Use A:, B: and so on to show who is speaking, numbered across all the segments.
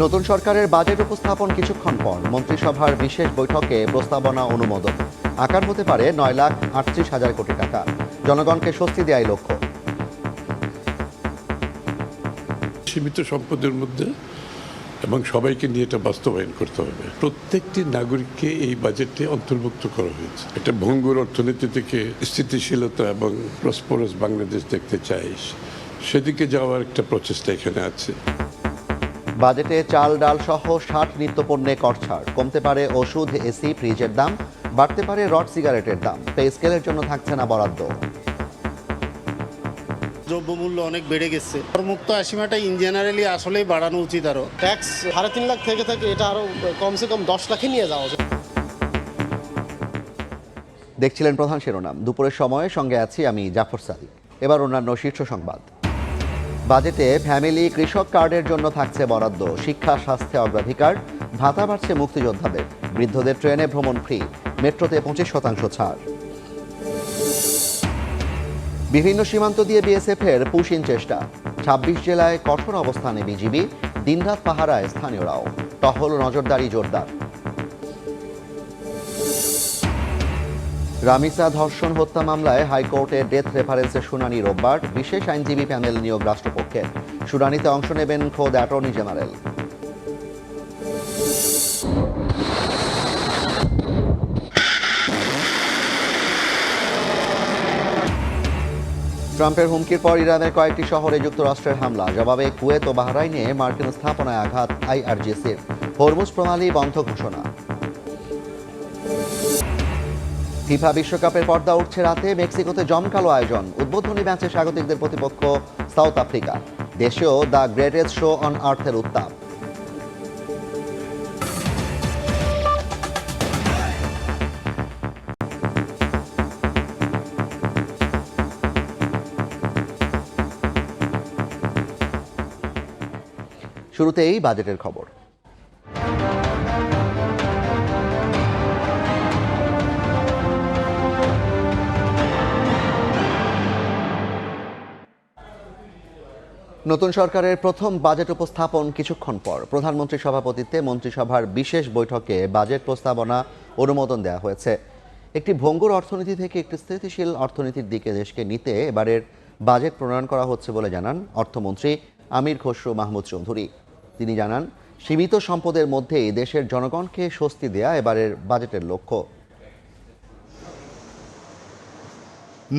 A: নতুন সরকারের বাজেট উপস্থাপন কিছুক্ষণ পর মন্ত্রিসভার বিশেষ বৈঠকে প্রস্তাবনা অনুমোদন। আকার হতে পারে 9,38,000 কোটি টাকা। জনগণকে স্বস্তি দেয়াই লক্ষ্য।
B: সীমিত সম্পদের মধ্যে এবং সবাইকে নিয়ে এটা বাস্তবায়ন করতে হবে। প্রত্যেকটি নাগরিককে এই বাজেটে অন্তর্ভুক্ত করা হয়েছে। এটা ভঙ্গুর অর্থনীতি থেকে স্থিতিশীলতা এবং প্রসপরাস বাংলাদেশ দেখতে চাই, সেদিকে যাওয়ার একটা প্রচেষ্টা এখানে আছে।
A: বাজেটে চাল ডাল সহ 60 নিত্যপণ্যে কর ছাড়। কমতে পারে ওষুধ, এসি, ফ্রিজের দাম, বাড়তে পারে রড সিগারেটের দাম। পে স্কেলের জন্য থাকছে না বরাদ্দ।
C: দ্রব্যমূল্য অনেক বেড়ে গেছে। করমুক্ত সীমাটা ইন জেনারেলি আসলেই বাড়ানো উচিত। আরও
D: ট্যাক্স 3.5 লাখ থেকে এটা আরও কমসে কম 10 লাখে নিয়ে যাওয়া উচিত।
A: দেখছিলেন প্রধান শিরোনাম। দুপুরের সময়ে সঙ্গে আছি আমি জাফর সাদিক। এবার অন্যান্য শীর্ষ সংবাদ। বাজেটে ফ্যামিলি কৃষক কার্ডের জন্য থাকছে বরাদ্দ। শিক্ষা, স্বাস্থ্যে অগ্রাধিকার। ভাতা বাড়ছে মুক্তিযোদ্ধাদের। বৃদ্ধদের ট্রেনে ভ্রমণ ফ্রি। মেট্রোতে 25% ছাড়। বিভিন্ন সীমান্ত দিয়ে বিএসএফের পুশিং চেষ্টা। 26 জেলায় কঠোর অবস্থানে বিজিবি। দিনরাত পাহারায় স্থানীয়রাও। টহল ও নজরদারি জোরদার। রামিসা ধর্ষণ হত্যা মামলায় হাইকোর্টে ডেথ রেফারেন্সের শুনানি রোববার। বিশেষ আইনজীবী প্যানেল নিয়োগ রাষ্ট্রপক্ষের। শুনানিতে অংশ নেবেন খোদ অ্যাটর্নি জেনারেল। ট্রাম্পের হুমকির পর ইরানের কয়েকটি শহরে যুক্তরাষ্ট্রের হামলা। জবাবে কুয়েত ও বাহরাইনে মার্কিন স্থাপনায় আঘাত আইআরজিসির। হরমুজ প্রণালী বন্ধ ঘোষণা। ফিফা বিশ্বকাপের পর্দা উঠছে রাতে। মেক্সিকোতে জমকালো আয়োজন। উদ্বোধনী ম্যাচে স্বাগতিকদের প্রতিপক্ষ সাউথ আফ্রিকা। দেশেও দ্য গ্রেটেস্ট শো অন আর্থের উত্তাপ। শুরুতেই বাজেটের খবর। নতুন সরকারের প্রথম বাজেট উপস্থাপন কিছুক্ষণ পর প্রধানমন্ত্রীর সভাপতিত্বে মন্ত্রিসভার বিশেষ বৈঠকে বাজেট প্রস্তাবনা অনুমোদন দেওয়া হয়েছে। একটি ভঙ্গুর অর্থনীতি থেকে একটি স্থিতিশীল অর্থনীতির দিকে দেশকে নিতে এবারের বাজেট প্রণয়ন করা হচ্ছে বলে জানান অর্থমন্ত্রী আমির খসরু মাহমুদ চৌধুরী। তিনি জানান, সীমিত সম্পদের মধ্যেই দেশের জনগণকে স্বস্তি দেয়া এবারের বাজেটের লক্ষ্য।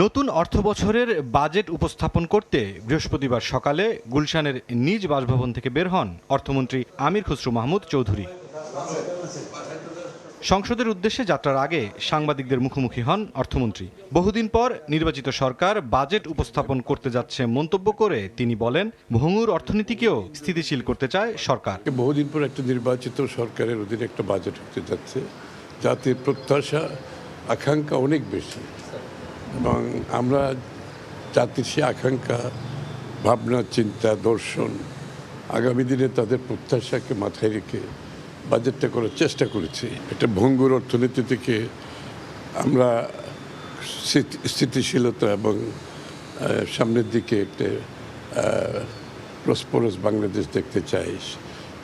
E: নতুন অর্থবছরের বাজেট উপস্থাপন করতে বৃহস্পতিবার সকালে গুলশানের নিজ বাসভবন থেকে বের হন অর্থমন্ত্রী আমির খসরু মাহমুদ চৌধুরী। সংসদের উদ্দেশ্যে যাত্রার আগে সাংবাদিকদের মুখোমুখি হন অর্থমন্ত্রী। বহুদিন পর নির্বাচিত সরকার বাজেট উপস্থাপন করতে যাচ্ছে মন্তব্য করে তিনি বলেন, ভঙ্গুর অর্থনীতিকেও স্থিতিশীল করতে চায় সরকার।
B: বহুদিন পর একটা নির্বাচিত সরকারের অধীনে একটা বাজেট হতে যাচ্ছে, যাতে প্রত্যাশা আকাঙ্ক্ষা অনেক বেশি, এবং আমরা জাতির সে আকাঙ্ক্ষা, ভাবনা, চিন্তা, দর্শন, আগামী দিনে তাদের প্রত্যাশাকে মাথায় রেখে বাজেটটা করার চেষ্টা করেছি। একটা ভঙ্গুর অর্থনীতি থেকে আমরা স্থিতিশীলতা এবং সামনের দিকে একটা প্রসপরাস বাংলাদেশ দেখতে চাই,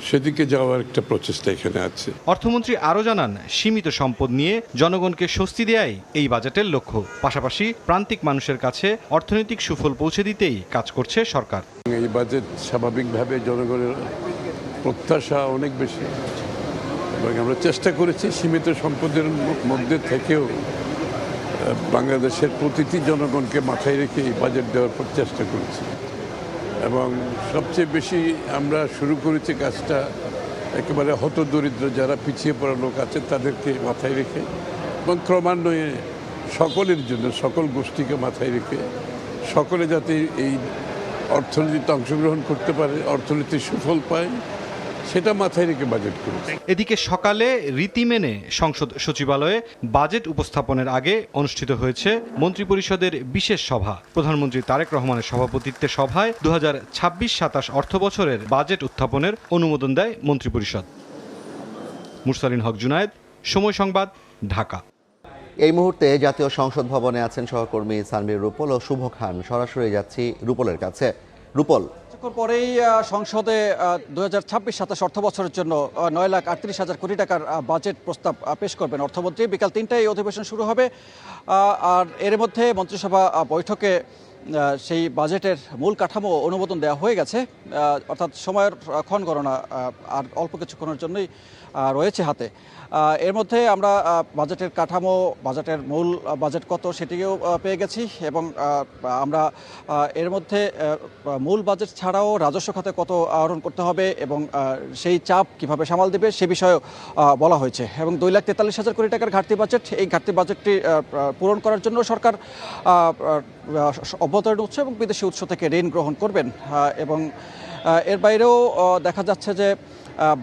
B: সেদিকে যাওয়ার একটা প্রচেষ্টা এখানে আছে।
E: অর্থমন্ত্রী আরও জানান, সীমিত সম্পদ নিয়ে জনগণকে স্বস্তি দেয়াই এই বাজেটের লক্ষ্য। পাশাপাশি প্রান্তিক মানুষের কাছে অর্থনৈতিক সুফল পৌঁছে দিতেই কাজ করছে সরকার।
B: এই বাজেট স্বাভাবিকভাবে জনগণের প্রত্যাশা অনেক বেশি, এবং আমরা চেষ্টা করেছি সীমিত সম্পদের মধ্যে থেকেও বাংলাদেশের প্রতিটি জনগণকে মাথায় রেখে এই বাজেট দেওয়ার চেষ্টা করেছি। এবং সবচেয়ে বেশি আমরা শুরু করেছি কাজটা একেবারে হতদরিদ্র যারা পিছিয়ে পড়া লোক আছে তাদেরকে মাথায় রেখে, এবং ক্রমান্বয়ে সকলের জন্য, সকল গোষ্ঠীকে মাথায় রেখে সকলে যাতে এই অর্থনীতিতে অংশগ্রহণ করতে পারে, অর্থনীতির সুফল পায়, সেটা মাথায় রেখে বাজেট করেছে।
E: এদিকে সকালে রীতি মেনে সংসদ সচিবালয়ে বাজেট উপস্থাপনের আগে অনুষ্ঠিত হয়েছে মন্ত্রিপরিষদের বিশেষ সভা। প্রধানমন্ত্রী তারেক রহমানের সভাপতিত্বে সভায় 2026-27 অর্থ বছরের বাজেট উত্থাপনের অনুমোদন দেয় মন্ত্রিপরিষদ। মুরসালিন হক জুনায়েদ, সময় সংবাদ, ঢাকা।
A: এই মুহূর্তে জাতীয় সংসদ ভবনে আছেন সহকর্মী সানভীর রূপল ও শুভ খান। সরাসরি যাচ্ছি রূপলের কাছে। রূপল,
F: কিছুক্ষণ পরেই সংসদে 2026-27 অর্থ বছরের জন্য 9,38,000 কোটি টাকার বাজেট প্রস্তাব পেশ করবেন অর্থমন্ত্রী। বিকাল 3টায় এই অধিবেশন শুরু হবে। আর এর মধ্যে মন্ত্রিসভা বৈঠকে সেই বাজেটের মূল কাঠামো অনুমোদন দেওয়া হয়ে গেছে, অর্থাৎ সময়ের ক্ষণ গণনা আর অল্প কিছুক্ষণের জন্যই রয়েছে হাতে। এর মধ্যে আমরা বাজেটের কাঠামো, বাজেটের মূল বাজেট কত সেটিও পেয়ে গেছি, এবং আমরা এর মধ্যে মূল বাজেট ছাড়াও রাজস্ব খাতে কত আহরণ করতে হবে এবং সেই চাপ কিভাবে সামাল দেবে সে বিষয়েও বলা হয়েছে। এবং 2,43,000 কোটি টাকার ঘাটতি বাজেট, এই ঘাটতি বাজেটটি পূরণ করার জন্য সরকার অভ্যন্তরীণ উৎস এবং বিদেশি উৎস থেকে ঋণ গ্রহণ করবেন। এবং এর বাইরেও দেখা যাচ্ছে যে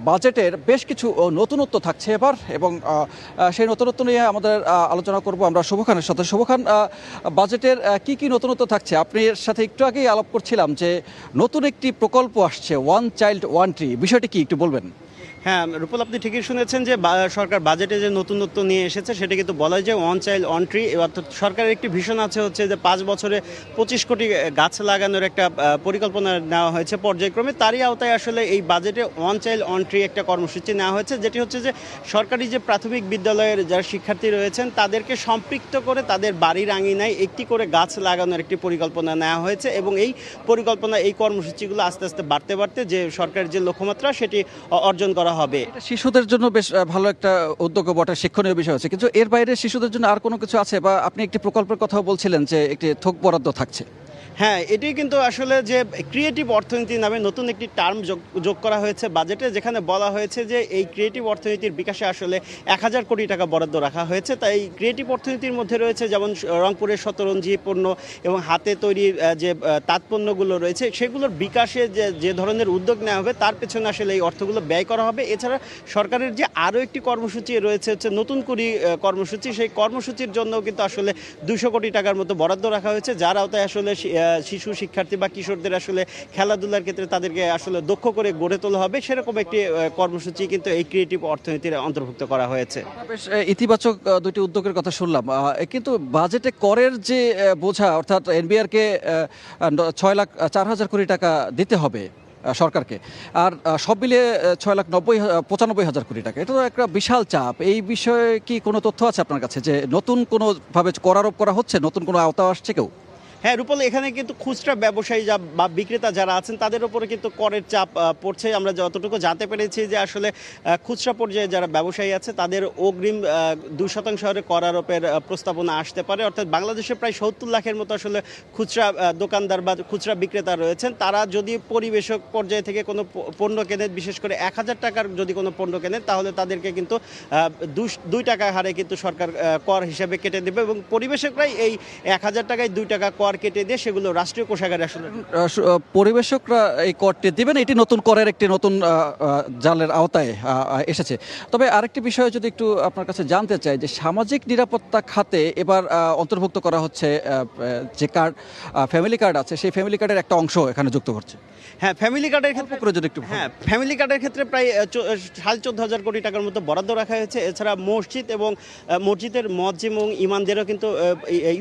F: বাজেটের বেশ কিছু নতুনত্ব থাকছে এবার, এবং সেই নতুনত্ব নিয়ে আমাদের আলোচনা করব আমরা শুভ খানের সাথে। শুভ খান, বাজেটের কি কি নতুনত্ব থাকছে? আপনার সাথে একটু আগেই আলাপ করছিলাম যে নতুন একটি প্রকল্প আসছে, ওয়ান চাইল্ড ওয়ান ট্রি, বিষয়টি কি একটু বলবেন?
G: হ্যাঁ রূপল, আপনি ঠিকই শুনেছেন যে সরকার বাজেটে যে নতুনত্ব নিয়ে এসেছে সেটা কিন্তু বলা যায় ওয়ান চাইল্ড ওয়ান ট্রি। অর্থাৎ সরকারের একটি ভিশন আছে হচ্ছে যে 5 বছরে 25 কোটি গাছ লাগানোর একটা পরিকল্পনা নেওয়া হয়েছে পর্যায়ক্রমে। তারই আওতায় আসলে এই বাজেটে ওয়ান চাইল্ড ওয়ান ট্রি একটা কর্মসূচি নেওয়া হয়েছে, যেটি হচ্ছে যে সরকারি যে প্রাথমিক বিদ্যালয়ের যারা শিক্ষার্থী রয়েছেন তাদেরকে সম্পৃক্ত করে তাদের বাড়ির আঙিনায় একটি করে গাছ লাগানোর একটি পরিকল্পনা নেওয়া হয়েছে। এবং এই পরিকল্পনা, এই কর্মসূচিগুলো আস্তে আস্তে বাড়তে বাড়তে যে সরকারের যে লক্ষ্যমাত্রা সেটি অর্জন করা হবে।
F: শিশুদের জন্য বেশ ভালো একটা উদ্যোগ বটে, শিক্ষণীয় বিষয় হচ্ছে, কিন্তু এর বাইরে শিশুদের জন্য আর কোনো কিছু আছে? বা আপনি একটি প্রকল্পের কথা বলছিলেন যে একটি থোক বরাদ্দ থাকছে।
G: হ্যাঁ, এটি কিন্তু আসলে যে ক্রিয়েটিভ অর্থনীতি নামে নতুন একটি টার্ম যোগ করা হয়েছে বাজেটে, যেখানে বলা হয়েছে যে এই ক্রিয়েটিভ অর্থনীতির বিকাশে আসলে 1,000 কোটি টাকা বরাদ্দ রাখা হয়েছে। তাই এই ক্রিয়েটিভ অর্থনীতির মধ্যে রয়েছে যেমন রংপুরের শতরঞ্জি পণ্য এবং হাতে তৈরি যে তাঁতপণ্যগুলো রয়েছে সেগুলোর বিকাশে যে ধরনের উদ্যোগ নেওয়া হবে তার পেছনে আসলে এই অর্থগুলো ব্যয় করা হবে। এছাড়া সরকারের যে আরও একটি কর্মসূচি রয়েছে হচ্ছে নতুন কুড়ি কর্মসূচি, সেই কর্মসূচির জন্য কিন্তু আসলে 200 কোটি টাকার মতো বরাদ্দ রাখা হয়েছে, যার আওতায় আসলে শিশু শিক্ষার্থী বা কিশোরদের আসলে খেলাধুলার ক্ষেত্রে তাদেরকে আসলে দক্ষ করে গড়ে তোলা হবে। সেরকম একটি কর্মসূচি কিন্তু এই ক্রিয়েটিভ অর্থনীতির অন্তর্ভুক্ত করা হয়েছে।
F: বেশ ইতিবাচক দুটি উদ্যোগের কথা শুনলাম, কিন্তু বাজেটে করের যে বোঝা, অর্থাৎ এনবিআরকে 6,04,000 কোটি টাকা দিতে হবে সরকারকে, আর সব মিলিয়ে 6,95,000 কোটি টাকা, এটা তো একটা বিশাল চাপ। এই বিষয়ে কি কোনো তথ্য আছে আপনার কাছে যে নতুন কোনোভাবে কর আরোপ করা হচ্ছে, নতুন কোনো আওতা আসছে কেউ?
G: হ্যাঁ রূপল, এখানে কিন্তু খুচরা ব্যবসায়ী বা বিক্রেতা যারা আছেন তাদের উপরে কিন্তু করের চাপ পড়ছে। আমরা যতটুকু জানতে পেরেছি যে আসলে খুচরা পর্যায়ে যারা ব্যবসায়ী আছে তাদের অগ্রিম 2% হারে কর আরোপের প্রস্তাবনা আসতে পারে। অর্থাৎ বাংলাদেশে প্রায় 70 লাখের মতো আসলে খুচরা দোকানদার বা খুচরা বিক্রেতা রয়েছেন। তারা যদি পরিবেশক পর্যায়ে থেকে কোনো পণ্য কেনেন, বিশেষ করে 1,000 টাকার যদি কোনো পণ্য কেনেন, তাহলে তাদেরকে কিন্তু 2 টাকা হারে কিন্তু সরকার কর হিসেবে কেটে দেবে, এবং পরিবেশকরাই এই 1,000 টাকায় 2 টাকা কর কেটে দিয়ে সেগুলো রাষ্ট্রীয় কোষাগারে আসলে
F: পরিবেশকরা এই করটি দিবেন। এটি নতুন করের একটি নতুন জালের আওতায় এসেছে। তবে আরেকটি বিষয় যদি একটু আপনার কাছে জানতে চাই, যে সামাজিক নিরাপত্তা খাতে এবার অন্তর্ভুক্ত করা হচ্ছে যে কার্ড, ফ্যামিলি কার্ড আছে, সেই ফ্যামিলি কার্ডের একটা অংশ এখানে যুক্ত করছে।
G: হ্যাঁ, ফ্যামিলি কার্ডের ক্ষেত্রে
F: যদি একটু
G: ফ্যামিলি কার্ডের ক্ষেত্রে প্রায় 14,500 কোটি টাকার মতো বরাদ্দ রাখা হয়েছে। এছাড়া মসজিদ এবং মসজিদের মুয়াজ্জিম এবং ইমামদেরও কিন্তু,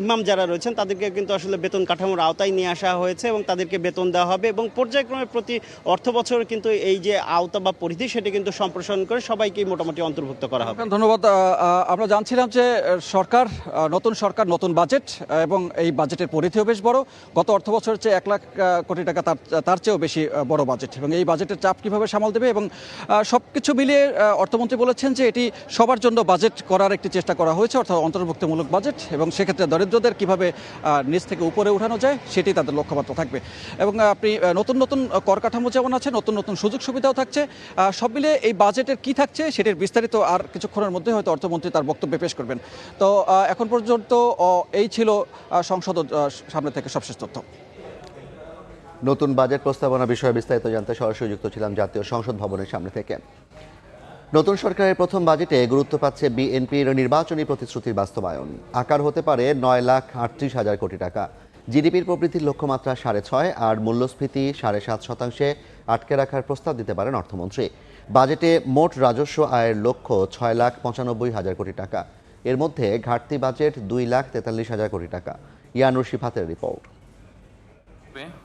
G: ইমাম যারা রয়েছেন তাদেরকে কিন্তু আসলে বেতন কাঠামোর আওতায় নিয়ে আসা হয়েছে এবং তাদেরকে বেতন দেওয়া হবে, এবং পর্যায়ক্রমে প্রতি অর্থ বছর কিন্তু এই যে আওতা বা পরিধি সেটি কিন্তু সম্প্রসারণ করে সবাইকেই মোটামুটি অন্তর্ভুক্ত করা হবে।
F: ধন্যবাদ। আমরা জানছিলাম যে নতুন সরকার নতুন বাজেট, এবং এই বাজেটের পরিধিও বেশ বড়। গত অর্থ বছরের চেয়ে 1 লাখ কোটি টাকা তার চেয়েও বেশি বড় বাজেট, এবং এই বাজেটের চাপ কিভাবে সামাল দেবে, এবং সবকিছু মিলিয়ে অর্থমন্ত্রী বলেছেন যে এটি সবার জন্য বাজেট করার একটি চেষ্টা করা হয়েছে, অর্থাৎ অন্তর্ভুক্তমূলক বাজেট, এবং সেক্ষেত্রে দরিদ্রদের কিভাবে নিচ থেকে উপরে উঠানো যায় সেটি তাদের লক্ষ্যমাত্রা থাকবে। এবং আপনি নতুন নতুন কর কাঠামো যেমন আছে, নতুন নতুন সুযোগ সুবিধাও থাকছে। সব মিলিয়ে এই বাজেটের কি থাকছে সেটির বিস্তারিত আর কিছুক্ষণের মধ্যে হয়তো অর্থমন্ত্রী তার বক্তব্যে পেশ করবেন। তো এখন পর্যন্ত এই ছিল সংসদ সামনে থেকে সবশেষ তথ্য।
A: নতুন বাজেট প্রস্তাবনা বিষয়ে বিস্তারিত জানতে সরাসরি যুক্ত ছিলাম জাতীয় সংসদ ভবনের সামনে থেকে। নতুন সরকারের প্রথম বাজেটে গুরুত্ব পাচ্ছে বিএনপির নির্বাচনী প্রতিশ্রুতির বাস্তবায়ন। আকার হতে পারে 9,38,000 কোটি টাকা। জিডিপির প্রবৃদ্ধির লক্ষ্যমাত্রা 6.5 আর মূল্যস্ফীতি 7.5% আটকে রাখার প্রস্তাব দিতে পারেন অর্থমন্ত্রী। বাজেটে মোট রাজস্ব আয়ের লক্ষ্য 6,95,000 কোটি টাকা। এর মধ্যে ঘাটতি বাজেট 2,43,000 কোটি টাকা। ইয়ানুর শিফাতের রিপোর্ট।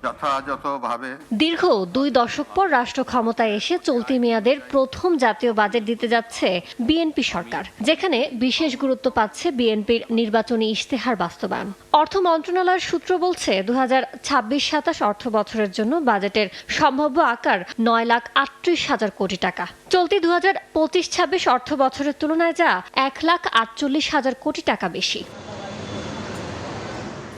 H: যথাযথভাবে।
I: দীর্ঘ 2 দশক পর রাষ্ট্র ক্ষমতায় এসে চলতি মেয়াদের প্রথম জাতীয় বাজেট দিতে যাচ্ছে বিএনপি সরকার, যেখানে বিশেষ গুরুত্ব পাচ্ছে বিএনপির নির্বাচনী ইশতেহার বাস্তবায়ন। অর্থ মন্ত্রণালয়ের সূত্র বলছে 2026-27 অর্থ বছরের জন্য বাজেটের সম্ভাব্য আকার 9,38,000 কোটি টাকা। চলতি 2025-26 অর্থ বছরের তুলনায় যা 1,48,000 কোটি টাকা বেশি।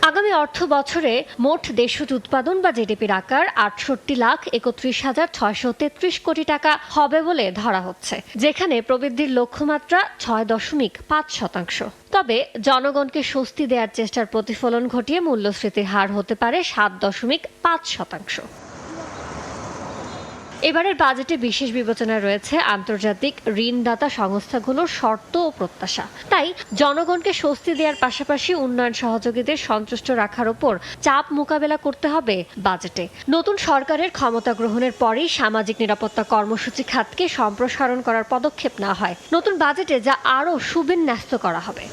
I: আগামী অর্থ বছরে মোট দেশজ উৎপাদন বা জিডিপির আকার 68,31,633 কোটি টাকা হবে বলে ধরা হচ্ছে, যেখানে প্রবৃদ্ধির লক্ষ্যমাত্রা 6.5%। তবে জনগণকে স্বস্তি দেওয়ার চেষ্টার প্রতিফলন ঘটিয়ে মূল্যস্ফীতির হার হতে পারে 7.5%। এবারের বাজেটে বিশেষ বিবেচনায় রয়েছে আন্তর্জাতিক ঋণদাতা সংস্থাগুলোর শর্ত ও প্রত্যাশা। তাই জনগণকে স্বস্তি দেওয়ার পাশাপাশি উন্নয়ন সহযোগীদের সন্তুষ্ট রাখার উপর চাপ মোকাবেলা করতে হবে বাজেটে। নতুন সরকারের ক্ষমতা গ্রহণের পরেই সামাজিক নিরাপত্তা কর্মসূচি খাতকে সম্প্রসারণ করার পদক্ষেপ নেওয়া হয় নতুন বাজেটে, যা আরও সুবিন্যস্ত করা হবে।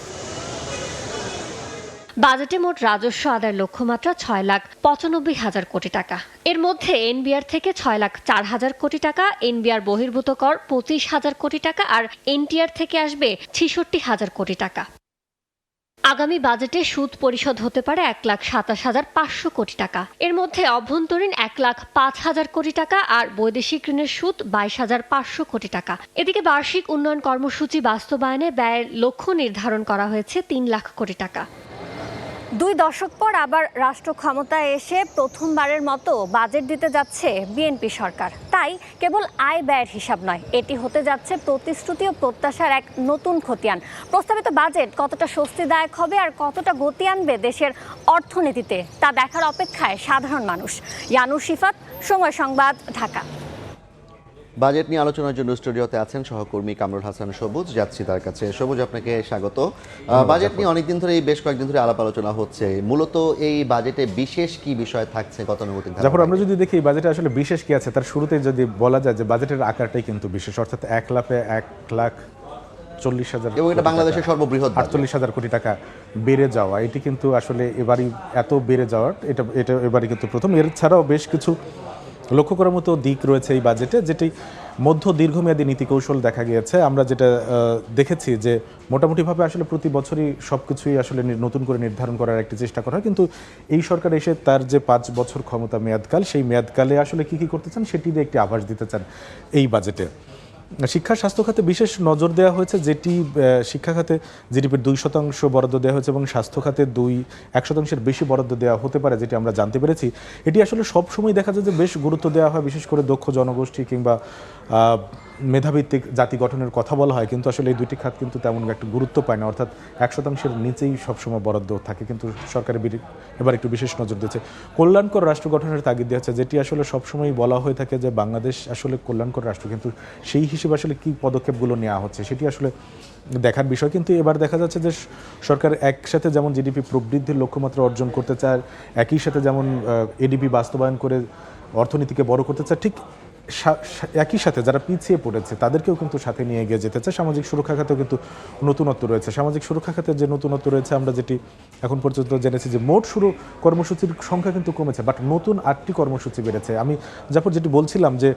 I: বাজেটে মোট রাজস্ব আদায়ের লক্ষ্যমাত্রা 6,95,000 কোটি টাকা। এর মধ্যে এনবিআর থেকে 6,04,000 কোটি টাকা, এনবিআর বহির্ভূত কর 25,000 কোটি টাকা আর এনটিআর থেকে আসবে 66,000 কোটি টাকা। আগামী বাজেটে সুদ পরিশোধ হতে পারে 1,27,500 কোটি টাকা। এর মধ্যে অভ্যন্তরীণ 1,05,000 কোটি টাকা আর বৈদেশিক ঋণের সুদ 22,500 কোটি টাকা। এদিকে বার্ষিক উন্নয়ন কর্মসূচি বাস্তবায়নে ব্যয়ের লক্ষ্য নির্ধারণ করা হয়েছে 3 লাখ কোটি টাকা।
J: 2 দশক পর আবার রাষ্ট্র ক্ষমতায় এসে প্রথমবারের মতো বাজেট দিতে যাচ্ছে বিএনপি সরকার। তাই কেবল আয় ব্যয়ের হিসাব নয়, এটি হতে যাচ্ছে প্রতিশ্রুতি ও প্রত্যাশার এক নতুন খতিয়ান। প্রস্তাবিত বাজেট কতটা স্বস্তিদায়ক হবে আর কতটা গতি আনবে দেশের অর্থনীতিতে, তা দেখার অপেক্ষায় সাধারণ মানুষ। ইয়ানুর শিফাত, সময় সংবাদ, ঢাকা।
A: বাজেট নিয়ে আলোচনার জন্য স্টুডিওতে আছেন সহকর্মী কামরুল হাসান সবুজ। যাচ্ছি তার কাছে। সবুজ, আপনাকে স্বাগত। বাজেট নিয়ে অনেকদিন ধরে, বেশ কয়েকদিন ধরে আলাপ আলোচনা হচ্ছে। মূলত এই বাজেটে বিশেষ কি বিষয় থাকছে গতানুগতিক?
K: তারপর আমরা যদি দেখি এই বাজেটে আসলে বিশেষ কি আছে, তার শুরুতে যদি বলা যায় যে বাজেটের আকারটাই কিন্তু বিশেষ, অর্থাৎ 1,40,000
A: এবং এটা বাংলাদেশের সর্ববৃহৎ
K: 48,000 কোটি টাকা বেড়ে যাওয়া, এটি কিন্তু আসলে এবারই এত বেড়ে যাওয়ার এটা এবারই কিন্তু প্রথম। এর ছাড়াও বেশ কিছু লক্ষ্য করার মতো দিক রয়েছে এই বাজেটে, যেটি মধ্য দীর্ঘমেয়াদী নীতি কৌশল দেখা গিয়েছে। আমরা যেটা দেখেছি যে মোটামুটিভাবে আসলে প্রতি বছরই সব কিছুই আসলে নতুন করে নির্ধারণ করার একটি চেষ্টা করা হয়, কিন্তু এই সরকার এসে তার যে 5 বছর ক্ষমতা মেয়াদকাল, সেই মেয়াদকালে আসলে কি করতে চান সেটি দিয়ে একটি আভাস দিতে চান এই বাজেটে। শিক্ষা স্বাস্থ্য খাতে বিশেষ নজর দেওয়া হয়েছে, যেটি শিক্ষা খাতে জিডিপির 2% বরাদ্দ দেওয়া হয়েছে এবং স্বাস্থ্য খাতে 1% বেশি বরাদ্দ দেওয়া হতে পারে, যেটি আমরা জানতে পেরেছি। এটি আসলে সবসময় দেখা যায় যে বেশ গুরুত্ব দেওয়া হয়, বিশেষ করে দক্ষ জনগোষ্ঠী কিংবা মেধাভিত্তিক জাতি গঠনের কথা বলা হয়, কিন্তু আসলে এই দুটি খাত কিন্তু তেমন একটা গুরুত্ব পায় না, অর্থাৎ 1%-এর নিচেই সবসময় বরাদ্দ থাকে। কিন্তু সরকারের এবার একটু বিশেষ নজর দিয়েছে, কল্যাণকর রাষ্ট্র গঠনের তাগিদ দিয়েছে, যেটি আসলে সবসময় বলা হয়ে থাকে যে বাংলাদেশ আসলে কল্যাণকর রাষ্ট্র, কিন্তু সেই হিসেবে আসলে কী পদক্ষেপগুলো নেওয়া হচ্ছে সেটি আসলে দেখার বিষয়। কিন্তু এবার দেখা যাচ্ছে যে সরকার একসাথে যেমন জিডিপি প্রবৃদ্ধির লক্ষ্যমাত্রা অর্জন করতে চায়, একই সাথে যেমন এডিপি বাস্তবায়ন করে অর্থনীতিকে বড় করতে চায়, ঠিক একই সাথে যারা পিছিয়ে পড়েছে তাদেরকেও কিন্তু সাথে নিয়ে এগিয়ে যেতে চায়। সামাজিক সুরক্ষা খাতেও কিন্তু নতুনত্ব রয়েছে। সামাজিক সুরক্ষা খাতে যে নতুনত্ব রয়েছে, আমরা যেটি এখন পর্যন্ত জেনেছি যে মোট কর্মসূচির সংখ্যা কিন্তু কমেছে, বাট নতুন 8টি কর্মসূচি বেড়েছে। আমি যেটি বলছিলাম যে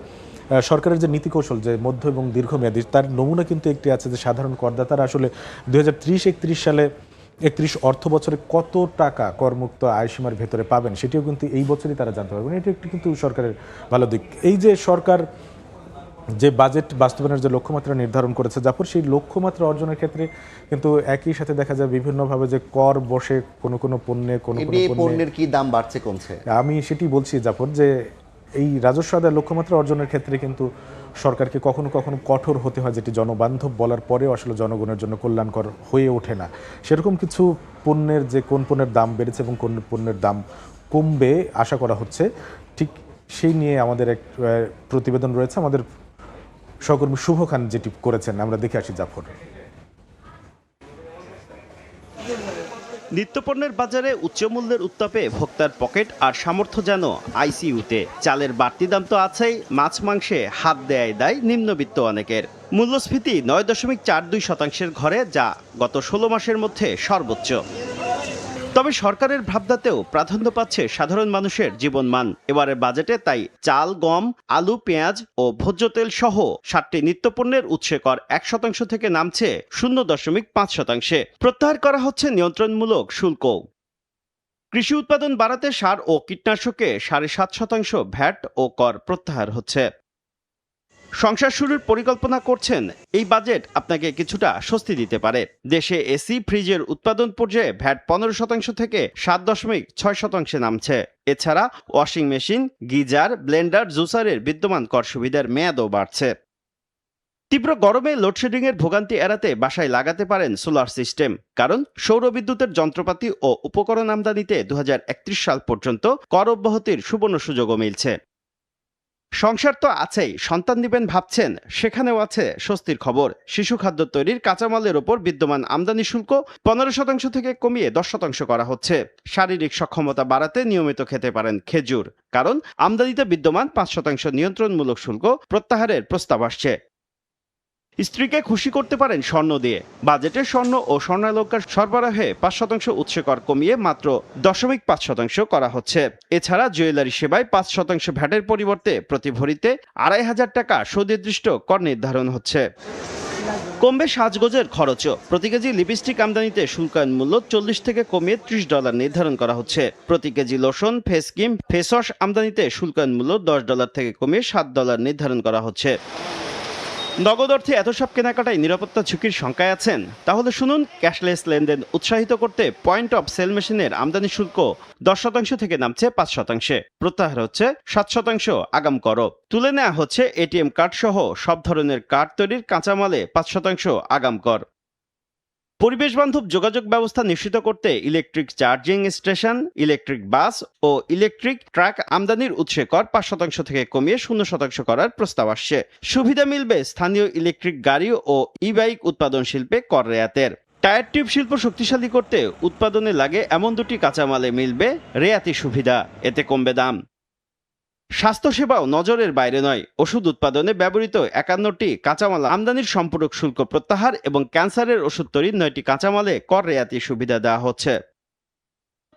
K: সরকারের যে নীতি কৌশল, যে মধ্য এবং দীর্ঘমেয়াদী, তার নমুনা কিন্তু একটি আছে যে সাধারণ করদাতারা আসলে 2030-31 সালে 31 অর্থ বছরে কত টাকা করমুক্ত আয়সীমার ভেতরে পাবেন, সেটিও কিন্তু এই বছরই তারা জানতে পারবেন। এটি একটি কিন্তু সরকারের ভালো দিক। এই যে সরকার যে বাজেট বাস্তবায়নের যে লক্ষ্যমাত্রা নির্ধারণ করেছে জাফর, সেই লক্ষ্যমাত্রা অর্জনের ক্ষেত্রে কিন্তু একই সাথে দেখা যায় বিভিন্নভাবে যে কর বসে কোনো পণ্যে কোনো
A: পণ্যের কি দাম বাড়ছে কমছে। আমি
K: সেটি বলছি জাফর, যে এই রাজস্ব আদায়ের লক্ষ্যমাত্রা অর্জনের ক্ষেত্রে কিন্তু সরকারকে কখনো কখনো কঠোর হতে হয়, যেটি জনবান্ধব বলার পরেও আসলে জনগণের জন্য কল্যাণকর হয়ে ওঠে না। সেরকম কিছু পণ্যের, যে কোন পণ্যের দাম বেড়েছে এবং কোন পণ্যের দাম কমবে আশা করা হচ্ছে, ঠিক সেই নিয়ে আমাদের এক প্রতিবেদন রয়েছে। আমাদের সহকর্মী শুভ খান যেটি করেছেন, আমরা দেখে আসি জাফর।
G: নিত্যপণ্যের বাজারে উচ্চমূল্যের উত্তাপে ভোক্তার পকেট আর সামর্থ্য যেন আইসিইউতে। চালের বাড়তি দাম তো আছেই, মাছ মাংসে হাত দেয় দায় নিম্নবিত্ত অনেকের। মূল্যস্ফীতি 9.42% ঘরে, যা গত 16 মাসের মধ্যে সর্বোচ্চ। তবে সরকারের ভাবনাতেও প্রাধান্য পাচ্ছে সাধারণ মানুষের জীবনমান। এবারের বাজেটে তাই চাল, গম, আলু, পেঁয়াজ ও ভোজ্য তেল সহ 7টি নিত্যপণ্যের উৎসে কর 1% থেকে নামছে 0.5%। প্রত্যাহার করা হচ্ছে নিয়ন্ত্রণমূলক শুল্ক। কৃষি উৎপাদন বাড়াতে সার ও কীটনাশকে 7.5% ভ্যাট ও কর প্রত্যাহার হচ্ছে। সংসার শুরুর পরিকল্পনা করছেন, এই বাজেট আপনাকে কিছুটা স্বস্তি দিতে পারে। দেশে এসি, ফ্রিজের উৎপাদন পর্যায়ে ভ্যাট 15% থেকে 7.6% নামছে। এছাড়া ওয়াশিং মেশিন, গিজার, ব্লেন্ডার, জুসারের বিদ্যমান কর সুবিধার মেয়াদও বাড়ছে। তীব্র গরমে লোডশেডিংয়ের ভোগান্তি এড়াতে বাসায় লাগাতে পারেন সোলার সিস্টেম, কারণ সৌর বিদ্যুতের যন্ত্রপাতি ও উপকরণ আমদানিতে 2031 সাল পর্যন্ত কর অব্যাহতির সুবর্ণ সুযোগও মিলছে। সংসার তো আছেই, সন্তান দিবেন ভাবছেন, সেখানেও আছে স্বস্তির খবর। শিশু খাদ্য তৈরির কাঁচামালের ওপর বিদ্যমান আমদানি শুল্ক 15% থেকে কমিয়ে 10% করা হচ্ছে। শারীরিক সক্ষমতা বাড়াতে নিয়মিত খেতে পারেন খেজুর, কারণ আমদানিতে বিদ্যমান 5% নিয়ন্ত্রণমূলক শুল্ক প্রত্যাহারের প্রস্তাব আসছে। স্ত্রীকে খুশি করতে পারেন স্বর্ণ দিয়ে। বাজেটে স্বর্ণ ও স্বর্ণালংকার সরবরাহে 5% উৎসে কর কমিয়ে মাত্র 0.5% করা হচ্ছে। এছাড়া জুয়েলারি সেবায় 5% ভ্যাটের পরিবর্তে প্রতি ভরিতে 2,500 টাকা সুনির্দিষ্ট কর নির্ধারণ হচ্ছে। কমবে সাজগোজের খরচও। প্রতি কেজি লিপস্টিক আমদানিতে শুল্কায়ন মূল্য 40 থেকে কমিয়ে $30 নির্ধারণ করা হচ্ছে। প্রতি KG lotion, face cream, face wash আমদানিতে শুল্কায়ন মূল্য $10 থেকে কমিয়ে $7 নির্ধারণ করা হচ্ছে। নগদ অর্থে এত সব কেনাকাটায় নিরাপত্তা ঝুঁকির শঙ্কায় আছেন? তাহলে শুনুন, ক্যাশলেস লেনদেন উৎসাহিত করতে পয়েন্ট অফ সেল মেশিনের আমদানি শুল্ক 10% থেকে নামছে 5%। প্রত্যাহার হচ্ছে 7% আগাম কর। তুলে নেওয়া হচ্ছে এটিএম কার্ড সহ সব ধরনের কার্ড তৈরির কাঁচামালে 5% আগাম কর। পরিবেশ বান্ধব যোগাযোগ ব্যবস্থা নিশ্চিত করতে electric charging station, electric bus ও ইলেকট্রিক ট্রাক আমদানির উৎসে কর 5% থেকে কমিয়ে 0% করার প্রস্তাব আসছে। সুবিধা মিলবে স্থানীয় ইলেকট্রিক গাড়ি ও ই বাইক উৎপাদন শিল্পে কর রেয়াতের। টায়ার টিউব শিল্প শক্তিশালী করতে উৎপাদনে লাগে এমন 2টি কাঁচামালে মিলবে রেয়াতি সুবিধা, এতে কমবে দাম। স্বাস্থ্যসেবাও নজরের বাইরে নয়। ওষুধ উৎপাদনে ব্যবহৃত 51টি কাঁচামাল আমদানির সম্পূরক শুল্ক প্রত্যাহার এবং ক্যান্সারের ওষুধ তৈরির 9টি কাঁচামালে কর রেয়াতি সুবিধা দেওয়া হচ্ছে।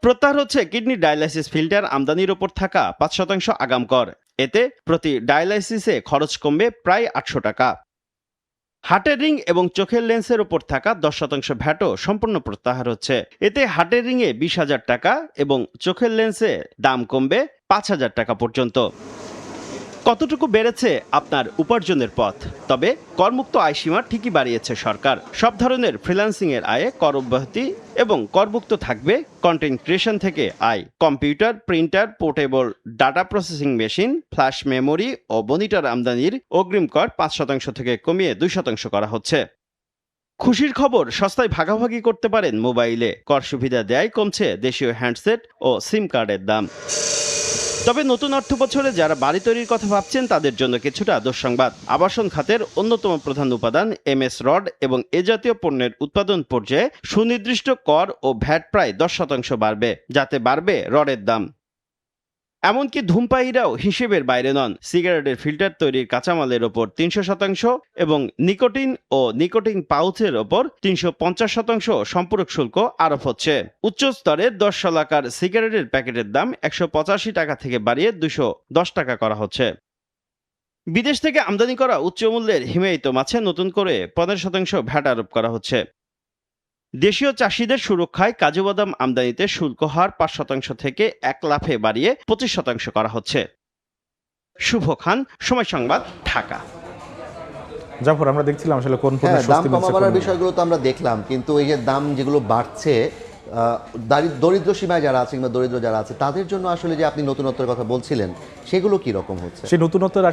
G: প্রত্যাহার হচ্ছে কিডনি ডায়ালাইসিস ফিল্টার আমদানির ওপর থাকা 5% আগাম কর। এতে প্রতি ডায়ালাইসিসে খরচ কমবে প্রায় 800 টাকা। হার্টের রিং এবং চোখের লেন্সের ওপর থাকা 10% ভ্যাটও সম্পূর্ণ প্রত্যাহার হচ্ছে। এতে হার্টের রিংয়ে 20,000 টাকা এবং চোখের লেন্সে দাম কমবে 5,000 টাকা পর্যন্ত। কতটুকু বেড়েছে আপনার উপার্জনের পথ? তবে করমুক্ত আয়সীমা ঠিকই বাড়িয়েছে সরকার। সব ধরনের ফ্রিল্যান্সিং এর আয়ে কর অব্যাহতি এবং করমুক্ত থাকবে কন্টেন্ট ক্রিয়েশন থেকে আয়। Computer, printer, portable data processing machine, flash memory ও মনিটর আমদানির অগ্রিম কর 5% থেকে কমিয়ে 2% করা হচ্ছে। খুশির খবর, সস্তায় ভাগাভাগি করতে পারেন মোবাইলে। কর সুবিধা দেয় কমছে দেশীয় হ্যান্ডসেট ও সিম কার্ডের দাম। তবে নতুন অর্থ বছরে যারা বাড়ি তৈরির কথা ভাবছেন তাদের জন্য কিছুটা দুঃসংবাদ। আবাসন খাতের অন্যতম প্রধান উপাদান এমএস রড এবং এ জাতীয় পণ্যের উৎপাদন পর্যায়ে সুনির্দিষ্ট কর ও ভ্যাট প্রায় 10% বাড়বে, যাতে বাড়বে রডের দাম। এমনকি ধূমপায়ীরাও হিসেবের বাইরে নন। সিগারেটের ফিল্টার তৈরির কাঁচামালের ওপর 300% এবং নিকোটিন ও নিকোটিন পাউচের ওপর 350% সম্পূরক শুল্ক আরোপ হচ্ছে। উচ্চ স্তরের 10 শলাকার সিগারেটের প্যাকেটের দাম 185 টাকা থেকে বাড়িয়ে 210 টাকা করা হচ্ছে। বিদেশ থেকে আমদানি করা উচ্চ মূল্যের হিমায়িত মাছে নতুন করে 15% ভ্যাট আরোপ করা হচ্ছে। দেশীয় চাষিদের সুরক্ষায় কাজু বাদাম আমদানিতে শুল্ক হার 5% থেকে 1 লাফে বাড়িয়ে 25% করা হচ্ছে। শুভ খান, সময় সংবাদ, ঢাকা।
K: জাফর, আমরা দেখছিলাম আসলে কোন
A: দাম কমাবার বিষয়গুলো তো আমরা দেখলাম, কিন্তু এই যে দাম যেগুলো বাড়ছে, দরিদ্র সীমায় যারা আছে কিংবা দরিদ্র যারা আছে তাদের জন্য আসলে যে আপনি নতুনত্বের কথা বলছিলেন, সেগুলো কি রকম হচ্ছে?
K: সেই নতুনত্বের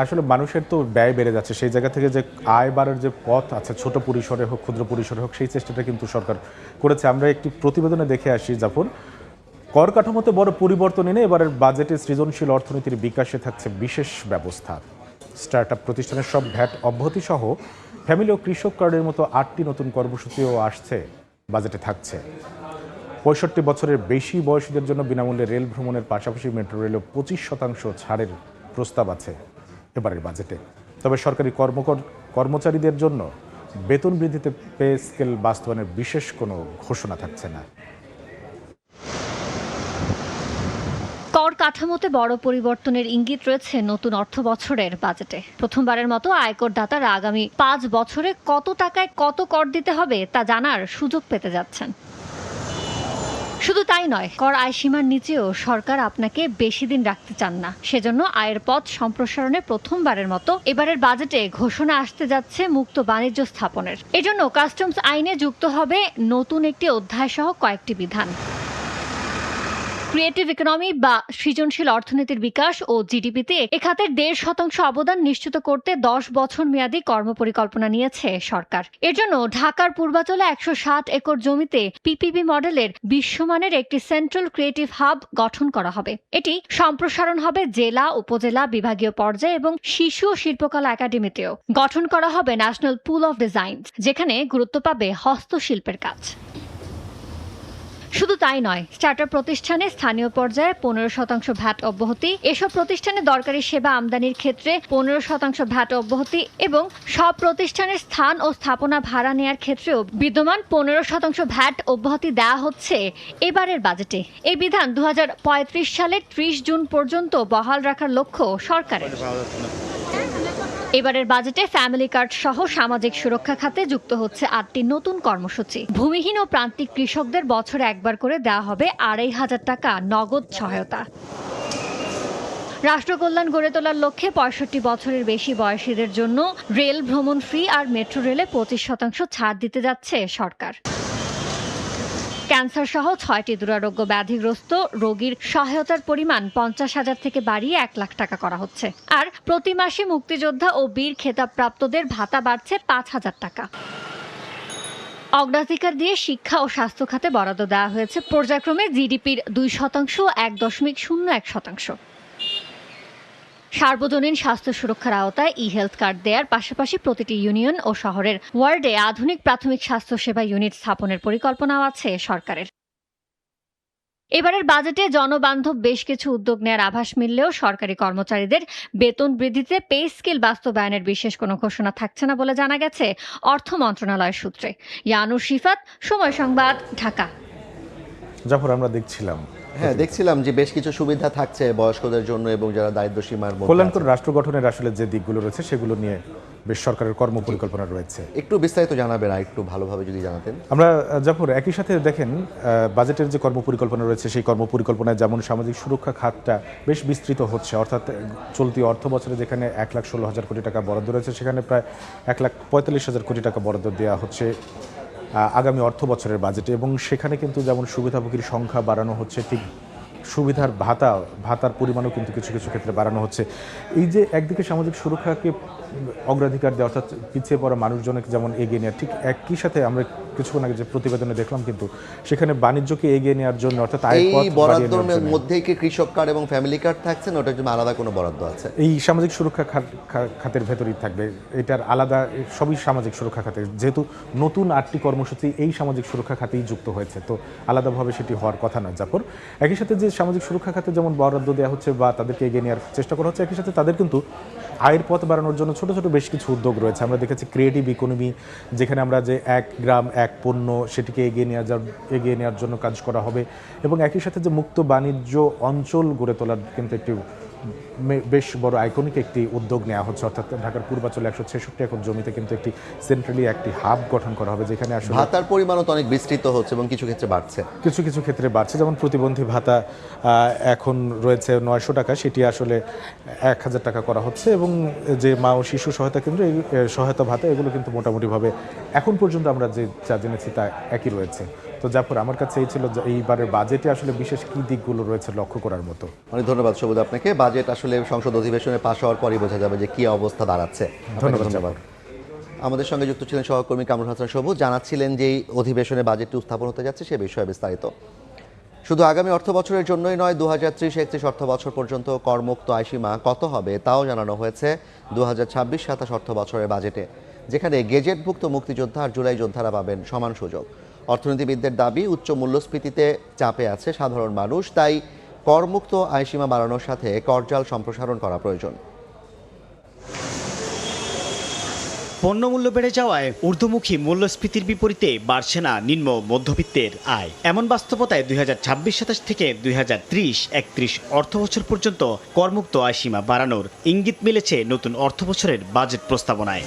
K: আসলে মানুষের তো ব্যয় বেড়ে যাচ্ছে, সেই জায়গা থেকে যে আয় বাড়ার যে পথ আছে, ছোট পরিসরে হোক ক্ষুদ্র পরিসরে হোক, সেই চেষ্টাটা কিন্তু সরকার করেছে। আমরা একটি প্রতিবেদনে দেখে আসি জাফর, কর কাঠামোতে বড় পরিবর্তন এনে এবারের বাজেটে সৃজনশীল অর্থনীতির বিকাশে থাকছে বিশেষ ব্যবস্থা। স্টার্টআপ প্রতিষ্ঠানের সব ভ্যাট অব্যাহতি সহ ফ্যামিলি ও কৃষক কার্ডের মতো 8টি নতুন কর্মসূচিও আসছে, বাজেটে থাকছে। 65 বছরের বেশি বয়সীদের জন্য বিনামূল্যে রেল ভ্রমণের পাশাপাশি মেট্রো রেলও 25% ছাড়ের প্রস্তাব আছে এবারের বাজেটে। তবে সরকারি কর্মচারীদের জন্য বেতন বৃদ্ধিতে পে স্কেল বাস্তবায়নের বিশেষ কোনো ঘোষণা থাকছে না।
I: কাঠামোতে বড় পরিবর্তনের ইঙ্গিত রয়েছে নতুন অর্থ বছরের বাজেটে। প্রথমবারের মতো আয়করদাতারা আগামী 5 বছরে কত টাকায় কত কর দিতে হবে তা জানার সুযোগ পেতে যাচ্ছেন। শুধু তাই নয়, কর আয়সীমার নিচেও সরকার আপনাকে বেশি দিন রাখতে চান না। সেজন্য আয়ের পথ সম্প্রসারণে প্রথমবারের মতো এবারের বাজেটে ঘোষণা আসতে যাচ্ছে মুক্ত বাণিজ্য স্থাপনের। এজন্য কাস্টমস আইনে যুক্ত হবে নতুন একটি অধ্যায় সহ কয়েকটি বিধান। ক্রিয়েটিভ ইকোনমি বা সৃজনশীল অর্থনীতির বিকাশ ও জিডিপিতে এ খাতের 1.5% অবদান নিশ্চিত করতে 10 বছর মেয়াদী কর্মপরিকল্পনা নিয়েছে সরকার। এর জন্য ঢাকার পূর্বাঞ্চলে 160 একর জমিতে পিপিপি মডেলের বিশ্বমানের একটি সেন্ট্রাল ক্রিয়েটিভ হাব গঠন করা হবে। এটি সম্প্রসারণ হবে জেলা, উপজেলা, বিভাগীয় পর্যায়ে এবং শিশু ও শিল্পকলা একাডেমিতেও। গঠন করা হবে ন্যাশনাল পুল অফ ডিজাইন, যেখানে গুরুত্ব পাবে হস্তশিল্পের কাজ। শুধু তাই নয়, স্টার্টআপ প্রতিষ্ঠানে স্থানীয় পর্যায়ে 15% ভ্যাট অব্যাহতি, এসব প্রতিষ্ঠানে দরকারি সেবা আমদানির ক্ষেত্রে 15% ভ্যাট অব্যাহতি এবং সব প্রতিষ্ঠানের স্থান ও স্থাপনা ভাড়া নেয়ার ক্ষেত্রেও বিদ্যমান 15% ভ্যাট অব্যাহতি দেওয়া হচ্ছে এবারের বাজেটে। এই বিধান 2035 সালের 30 জুন পর্যন্ত বহাল রাখার লক্ষ্য সরকারের। এবারের বাজেটে ফ্যামিলি কার্ড সহ সামাজিক সুরক্ষা খাতে যুক্ত হচ্ছে 8টি নতুন কর্মসূচি। ভূমিহীন ও প্রান্তিক কৃষকদের বছরে একবার করে দেওয়া হবে 2500 টাকা নগদ সহায়তা। রাষ্ট্রকল্যাণ গড়ে তোলার লক্ষ্যে 65 বছরের বেশি বয়সীদের জন্য রেল ভ্রমণ ফ্রি আর মেট্রো রেলে 25% ছাড় দিতে যাচ্ছে সরকার। ক্যান্সার সহ 6টি দুরারোগ্য ব্যাধিগ্রস্ত রোগীর সহায়তার পরিমাণ 50,000 থেকে বাড়িয়ে 1 লাখ টাকা করা হচ্ছে। আর প্রতি মাসে মুক্তিযোদ্ধা ও বীর খেতাবপ্রাপ্তদের ভাতা বাড়ছে 5,000 টাকা। অগ্রাধিকার দিয়ে শিক্ষা ও স্বাস্থ্য খাতে বরাদ্দ দেওয়া হয়েছে পর্যায়ক্রমে জিডিপির 2% ও 1.01%। সার্বজনীন স্বাস্থ্য সুরক্ষার আওতায় ই-হেলথ কার্ড দেওয়ার পাশাপাশি প্রতিটি ইউনিয়ন ও শহরের ওয়ার্ডে আধুনিক প্রাথমিক স্বাস্থ্যসেবা ইউনিট স্থাপনের পরিকল্পনাও আছে সরকারের। এবারের বাজেটে জনবান্ধব বেশ কিছু উদ্যোগ নেওয়ার আভাস মিললেও সরকারি কর্মচারীদের বেতন বৃদ্ধিতে পে স্কেল বাস্তবায়নের বিশেষ কোনো ঘোষণা থাকছে না বলে জানা গেছে অর্থ মন্ত্রণালয়ের সূত্রে। ইয়ানুর শিফাত, সময় সংবাদ, ঢাকা।
K: জাফর, আমরা দেখছিলাম
A: যে বেশ কিছু সুবিধা থাকছে বয়স্কদের জন্য এবং যারা দারিদ্র সীমার মধ্যে
K: কল্যাণকর রাষ্ট্র গঠনের আসলে যে দিকগুলো রয়েছে সেগুলো নিয়ে বেশ সরকারের কর্মপরিকল্পনা রয়েছে।
A: একটু বিস্তারিত জানাবেন, আর একটু ভালোভাবে যদি জানাতেন।
K: আমরা জাফর একই সাথে দেখেন বাজেটের যে কর্মপরিকল্পনা রয়েছে সেই কর্মপরিকল্পনায় যেমন সামাজিক সুরক্ষা খাতটা বেশ বিস্তৃত হচ্ছে, অর্থাৎ চলতি অর্থ বছরে যেখানে 1,16,000 কোটি টাকা বরাদ্দ রয়েছে সেখানে প্রায় 1,45,000 কোটি টাকা বরাদ্দ দেওয়া হচ্ছে আগামী অর্থ বছরের বাজেটে। এবং সেখানে কিন্তু যেমন সুবিধাভোগীর সংখ্যা বাড়ানো হচ্ছে, ঠিক সুবিধার ভাতার পরিমাণও কিন্তু কিছু কিছু ক্ষেত্রে বাড়ানো হচ্ছে। এই যে একদিকে সামাজিক সুরক্ষাকে অগ্রাধিকার দেওয়া, অর্থাৎ পিছিয়ে পড়া মানুষজনকে যেমন এগিয়ে নেওয়া, ঠিক একই সাথে আমরা কিছুক্ষণ আগে যে প্রতিবেদনে দেখলাম কিন্তু সেখানে বাণিজ্যকে এগিয়ে নেওয়ার জন্য, অর্থাৎ
A: এই বরাদ্দের মধ্যেই কি কৃষক কার্ড এবং ফ্যামিলি কার্ড থাকছে না, ওটার জন্য আলাদা কোনো বরাদ্দ আছে?
K: এই সামাজিক সুরক্ষা খাতের ভেতরেই থাকবে, এটার আলাদা সবই সামাজিক সুরক্ষা খাতে, যেহেতু নতুন 8টি কর্মসূচি এই সামাজিক সুরক্ষা খাতেই যুক্ত হয়েছে, তো আলাদাভাবে সেটি হওয়ার কথা নয়। জাফর, একই সাথে যে সামাজিক সুরক্ষা খাতে যেমন বরাদ্দ দেওয়া হচ্ছে বা তাদেরকে এগিয়ে নেওয়ার চেষ্টা করা হচ্ছে, একই সাথে তাদের কিন্তু আয়ের পথ বাড়ানোর জন্য ছোট ছোট বেশ কিছু উদ্যোগ রয়েছে। আমরা দেখেছি ক্রিয়েটিভ ইকোনমি, যেখানে আমরা যে 1 গ্রাম 1 পণ্য সেটিকে এগিয়ে নেওয়ার জন্য কাজ করা হবে, এবং একই সাথে যে মুক্ত বাণিজ্য অঞ্চল গড়ে তোলার কিন্তু একটি বেশ বড় আইকনিক একটি উদ্যোগ নেওয়া হচ্ছে, অর্থাৎ ঢাকার পূর্বাঞ্চলে 166 একর জমিতে কিন্তু একটি সেন্ট্রালি একটি হাব গঠন করা হবে, যেখানে আসলে
A: ভাতার পরিমাণও তো অনেক বিস্তৃত হচ্ছে এবং কিছু ক্ষেত্রে বাড়ছে।
K: কিছু ক্ষেত্রে বাড়ছে, যেমন প্রতিবন্ধী ভাতা এখন রয়েছে 900 টাকা, সেটি আসলে 1000 টাকা করা হচ্ছে, এবং যে মা ও শিশু সহায়তা কেন্দ্র এই সহায়তা ভাতা এগুলো কিন্তু মোটামুটিভাবে এখন পর্যন্ত আমরা যা জেনেছি তা একই রয়েছে। তো জাফর, আমার কাছে এই ছিল এইবারের বাজেটে আসলে বিশেষ কি দিকগুলো রয়েছে লক্ষ্য করার মতো।
A: অনেক ধন্যবাদ সবুজ আপনাকে। বাজেট আসলে সংসদ অধিবেশনে পাশ হওয়ার পরই বোঝা যাবে যে কি অবস্থা দাঁড়াচ্ছে। ধন্যবাদ। আমাদের সঙ্গে যুক্ত ছিলেন সহকর্মী কামরুল হাসান সবুজ, জানাচ্ছিলেন যে এই অধিবেশনে বাজেটটি উপস্থাপন হতে যাচ্ছে সে বিষয়ে বিস্তারিত। শুধু আগামী অর্থ বছরের জন্যই নয়, 2030-31 অর্থ বছর পর্যন্ত করমুক্ত আয়সীমা কত হবে তাও জানানো হয়েছে 2026-27 অর্থ বছরের বাজেটে, যেখানে গেজেটভুক্ত মুক্তিযোদ্ধা আর জুলাই যোদ্ধারা পাবেন সমান সুযোগ। অর্থনীতিবিদদের দাবি, উচ্চ মূল্যস্ফীতিতে চাপে আছে সাধারণ মানুষ, তাই করমুক্ত আয়সীমা বাড়ানোর সাথে করজাল সম্প্রসারণ করা প্রয়োজন।
H: পণ্যমূল্য বেড়ে যাওয়ায় ঊর্ধ্বমুখী মূল্যস্ফীতির বিপরীতে বাড়ছে না নিম্ন মধ্যবিত্তের আয়। এমন বাস্তবতায় 2026-27 থেকে 2030-31 অর্থবছর পর্যন্ত করমুক্ত আয়সীমা বাড়ানোর ইঙ্গিত মিলেছে নতুন অর্থবছরের বাজেট প্রস্তাবনায়।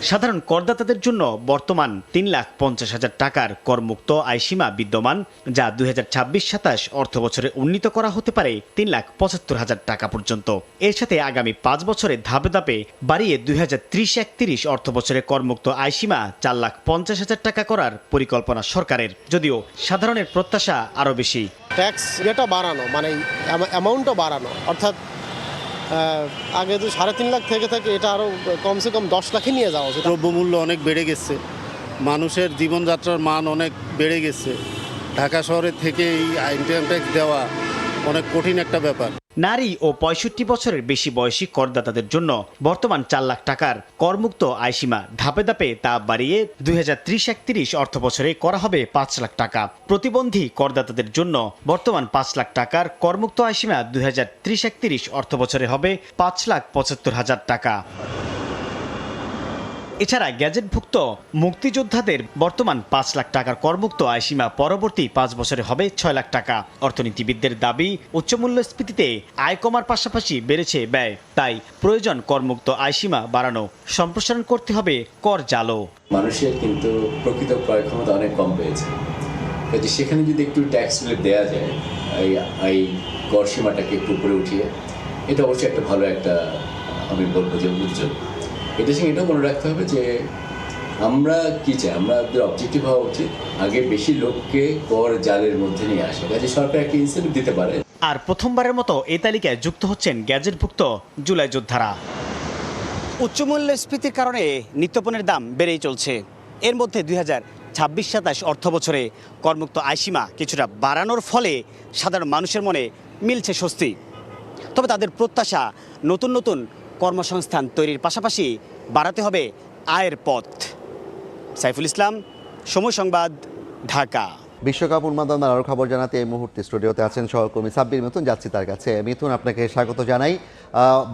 H: সাধারণ করদাতাদের জন্য বর্তমান 3,50,000 টাকার করমুক্ত আয়সীমা বিদ্যমান, যা 2026-27 অর্থবছরে উন্নীত করা হতে পারে 3,75,000 টাকা পর্যন্ত। এর সাথে আগামী 5 বছরে ধাপে ধাপে বাড়িয়ে 2030-31 অর্থবছরে করমুক্ত আয়সীমা 4,50,000 টাকা করার পরিকল্পনা সরকারের, যদিও সাধারণের প্রত্যাশা আরও বেশি।
D: ট্যাক্স যেটা বাড়ানো মানে অ্যামাউন্টও বাড়ানো, অর্থাৎ আগে তো 3.5 লাখ থেকে এটা আরও কমসে কম 10 লাখে নিয়ে যাওয়া উচিত।
C: দ্রব্যমূল্য অনেক বেড়ে গেছে, মানুষের জীবনযাত্রার মান অনেক বেড়ে গেছে। ঢাকা শহরের থেকে এই ইনকাম ট্যাক্স দেওয়া অনেক কঠিন একটা ব্যাপার।
H: নারী ও 65 বছরের বেশি বয়সী করদাতাদের জন্য বর্তমান 4 লাখ টাকার করমুক্ত আয়সীমা ধাপে ধাপে তা বাড়িয়ে 2030-31 অর্থবছরে করা হবে 5 লাখ টাকা। প্রতিবন্ধী করদাতাদের জন্য বর্তমান 5 লাখ টাকার করমুক্ত আয়সীমা 2030-31 অর্থবছরে হবে 5,75,000 টাকা। এছাড়া গ্যাজেটভুক্ত মুক্তিযোদ্ধাদের বর্তমান 5 লাখ টাকার করমুক্ত আয়সীমা পরবর্তী 5 বছরে হবে 6 লাখ টাকা। অর্থনীতিবিদদের দাবি, উচ্চমূল্যস্ফীতিতে আয় কমার পাশাপাশি বেড়েছে ব্যয়, তাই প্রয়োজন করমুক্ত আয়সীমা বাড়ানো, সম্প্রসারণ করতে হবে কর জালও।
L: মানুষের কিন্তু প্রকৃত ক্রয় ক্ষমতা অনেক কম পেয়েছে, কাজে সেখানে যদি একটু ট্যাক্স রিলিফ দেওয়া যায়, এই কর সীমাটাকে একটু উপরে উঠিয়ে, এটা অবশ্যই একটা ভালো একটা, আমি বলবো যে উজ্জ্বল। এটার সঙ্গে এটাও মনে রাখতে হবে যে আমরা কি চাই, আমাদের অবজেক্টিভ হওয়া উচিত আগে বেশি লোককে কর জালের মধ্যে নিয়ে আসে, কাজে সরকার একটা ইনসেন্টিভ দিতে পারে।
H: আর প্রথমবারের মতো এই তালিকায় যুক্ত হচ্ছেন গ্যাজেটভুক্ত জুলাই যোদ্ধারা। উচ্চমূল্যস্ফীতির কারণে নিত্যপণ্যের দাম বেড়েই চলছে। এর মধ্যে 2026-27 অর্থবছরে করমুক্ত আয়সীমা কিছুটা বাড়ানোর ফলে সাধারণ মানুষের মনে মিলছে স্বস্তি। তবে তাদের প্রত্যাশা নতুন নতুন কর্মসংস্থান তৈরির পাশাপাশি বাড়াতে হবে আয়ের পথ। সাইফুল ইসলাম, সময় সংবাদ, ঢাকা।
A: বিশ্বকাপ উন্মাদনার আরও খবর জানাতে এই মুহূর্তে স্টুডিওতে আছেন সহকর্মী সাব্বির মিথুন। যাচ্ছি তার কাছে। মিথুন, আপনাকে স্বাগত জানাই।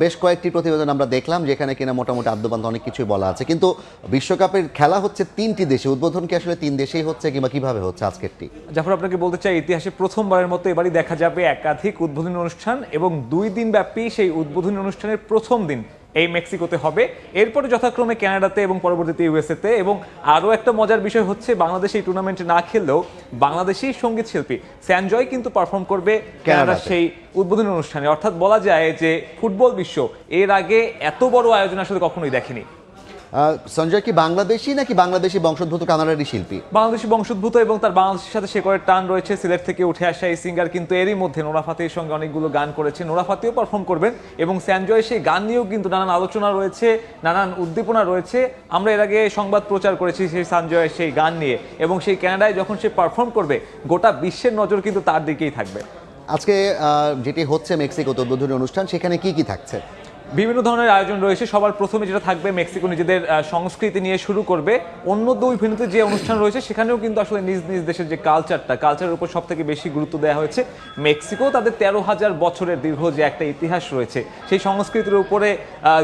A: বেশ কয়েকটি প্রতিবেদন আমরা দেখলাম যেখানে কিনা মোটামুটি আদ্যবান্ত অনেক কিছুই বলা আছে, কিন্তু বিশ্বকাপের খেলা হচ্ছে 3টি দেশে, উদ্বোধন কি আসলে 3 দেশেই হচ্ছে কিংবা কিভাবে হচ্ছে আজকেরটি?
M: জাফর, আপনাকে বলতে চাই, ইতিহাসে প্রথমবারের মতো এবারই দেখা যাবে একাধিক উদ্বোধনী অনুষ্ঠান, এবং 2 দিন ব্যাপী সেই উদ্বোধনী অনুষ্ঠানের প্রথম দিন এই মেক্সিকোতে হবে, এরপরে যথাক্রমে কানাডাতে এবং পরবর্তীতে ইউএসএতে। এবং আরও একটা মজার বিষয় হচ্ছে, বাংলাদেশ এই টুর্নামেন্টে না খেললেও বাংলাদেশি সঙ্গীত শিল্পী সঞ্জয় কিন্তু পারফর্ম করবে কানাডার সেই উদ্বোধনী অনুষ্ঠানে। অর্থাৎ বলা যায় যে ফুটবল বিশ্ব এর আগে এত বড় আয়োজন আসলে কখনোই দেখেনি।
A: সঞ্জয় কি বাংলাদেশি নাকি বাংলাদেশি বংশোদ্ভূত কানাডারি শিল্পী?
M: বাংলাদেশি বংশোদ্ভূত, এবং তার বাংলাদেশের সাথে শেকড়ের টান রয়েছে। সিলেট থেকে উঠে আসা এই সিঙ্গার কিন্তু এরই মধ্যে নোরা ফাতেহির সঙ্গে অনেকগুলো গান করেছে। নোরা ফাতেহিও পারফর্ম করবেন, এবং সঞ্জয় সেই গান নিয়েও কিন্তু নানান আলোচনা রয়েছে, নানান উদ্দীপনা রয়েছে। আমরা এর আগে সংবাদ প্রচার করেছি সেই সঞ্জয়ের সেই গান নিয়ে, এবং সেই কানাডায় যখন সে পারফর্ম করবে গোটা বিশ্বের নজর কিন্তু তার দিকেই থাকবে।
A: আজকে যেটি হচ্ছে মেক্সিকোতে উদ্বোধনী অনুষ্ঠান, সেখানে কি কি থাকছে?
M: বিভিন্ন ধরনের আয়োজন রয়েছে। সবার প্রথমে যেটা থাকবে, মেক্সিকো নিজেদের সংস্কৃতি নিয়ে শুরু করবে। অন্য 2 ভেন্যুতে যে অনুষ্ঠান রয়েছে সেখানেও কিন্তু আসলে নিজ নিজ দেশের যে কালচারের উপর সব থেকে বেশি গুরুত্ব দেওয়া হয়েছে। মেক্সিকো তাদের 13,000 বছরের দীর্ঘ যে একটা ইতিহাস রয়েছে, সেই সংস্কৃতির উপরে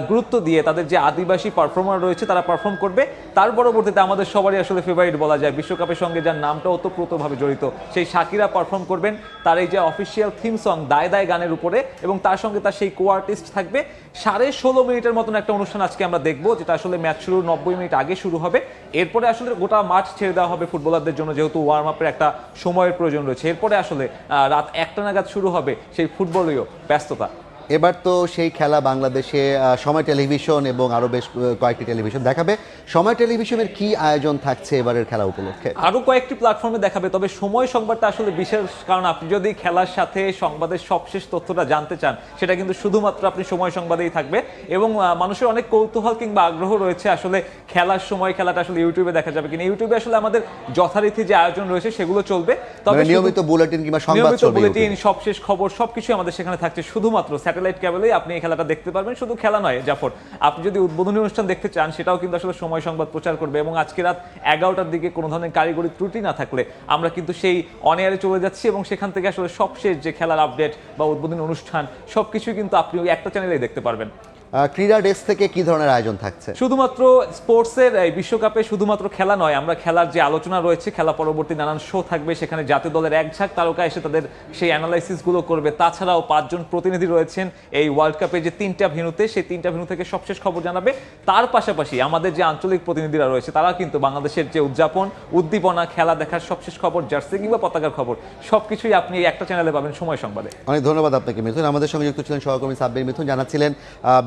M: গুরুত্ব দিয়ে তাদের যে আদিবাসী পারফর্মার রয়েছে তারা পারফর্ম করবে। তার পরবর্তীতে আমাদের সবারই আসলে ফেভারিট বলা যায়, বিশ্বকাপের সঙ্গে যার নামটা ওতপ্রোতভাবে জড়িত, সেই শাকিরা পারফর্ম করবেন তার এই যে অফিসিয়াল থিম সং দায় দায় গানের উপরে, এবং তার সঙ্গে তার সেই কো আর্টিস্ট থাকবে। 16.5 মিনিটের মতন একটা অনুষ্ঠান আজকে আমরা দেখবো, যেটা আসলে ম্যাচ শুরুর 90 মিনিট আগে শুরু হবে। এরপরে আসলে গোটা মাঠ ছেড়ে দেওয়া হবে ফুটবলারদের জন্য, যেহেতু ওয়ার্ম আপের একটা সময়ের প্রয়োজন রয়েছে। এরপরে আসলে রাত 1টা নাগাদ শুরু হবে সেই ফুটবলীয় ব্যস্ততা।
A: এবার তো সেই খেলা বাংলাদেশে সময় টেলিভিশন এবং আরো বেশ কয়েকটি টেলিভিশন দেখাবে। সময় টেলিভিশনের কি আয়োজন থাকছে এবারের খেলা উপলক্ষে?
M: আরো কয়েকটি প্ল্যাটফর্মে দেখাবে, তবে সময় সংবাদটা আসলে বিশেষ, কারণ আপনি যদি খেলার সাথে সংবাদের সবশেষ তথ্যটা জানতে চান, সেটা কিন্তু শুধুমাত্র আপনি সময় সংবাদেই থাকবে। এবং মানুষের অনেক কৌতূহল কিংবা আগ্রহ রয়েছে আসলে খেলার সময় খেলাটা আসলে ইউটিউবে দেখা যাবে কিনা। ইউটিউবে আসলে আমাদের যথারীতি যে আয়োজন রয়েছে সেগুলো চলবে, তবে
A: নিয়মিত বুলেটিন কিংবা সংবাদ,
M: বুলেটিন, সবশেষ খবর সবকিছু আমাদের সেখানে থাকছে। শুধুমাত্র স্যাটেলাইট কেবলেই আপনি এই খেলাটা দেখতে পারবেন। শুধু খেলা নয় জাফর, আপনি যদি উদ্বোধনী অনুষ্ঠান দেখতে চান, সেটাও কিন্তু আসলে সময় সংবাদ প্রচার করবে। এবং আজকে রাত 11টার দিকে কোনো ধরনের কারিগরি ত্রুটি না থাকলে আমরা কিন্তু সেই অন এয়ারে চলে যাচ্ছি, এবং সেখান থেকে আসলে সবশেষ যে খেলার আপডেট বা উদ্বোধনী অনুষ্ঠান সবকিছু কিন্তু আপনি ওই একটা চ্যানেলেই দেখতে পারবেন।
A: ক্রীড়া ডেস্ক থেকে কি ধরনের আয়োজন থাকছে?
M: শুধুমাত্র স্পোর্টসের এই বিশ্বকাপে শুধুমাত্র খেলা নয়, আমরা খেলার যে আলোচনা রয়েছে, খেলা পরবর্তী নানান শো থাকবে, সেখানে জাতীয় দলের এক ঝাঁক তারকা এসে তাদের সেই অ্যানালাইসিসগুলো করবে। তাছাড়াও 5 জন প্রতিনিধি রয়েছেন এই ওয়ার্ল্ড কাপে যে 3টা ভেন্যুতে, সেই 3টা ভেন্যু থেকে সবশেষ খবর জানাবে। তার পাশাপাশি আমাদের যে আঞ্চলিক প্রতিনিধিরা রয়েছে তারা কিন্তু বাংলাদেশের যে উদযাপন, উদ্দীপনা, খেলা দেখার সবশেষ খবর, জার্সি কিংবা পতাকার খবর সবকিছুই আপনি এই একটা চ্যানেলে পাবেন, সময় সংবাদে।
A: অনেক ধন্যবাদ আপনাকে মিথুন। আমাদের সঙ্গে যুক্ত ছিলেন সহকর্মী সাব্বির মিথুন, জানাচ্ছিলেন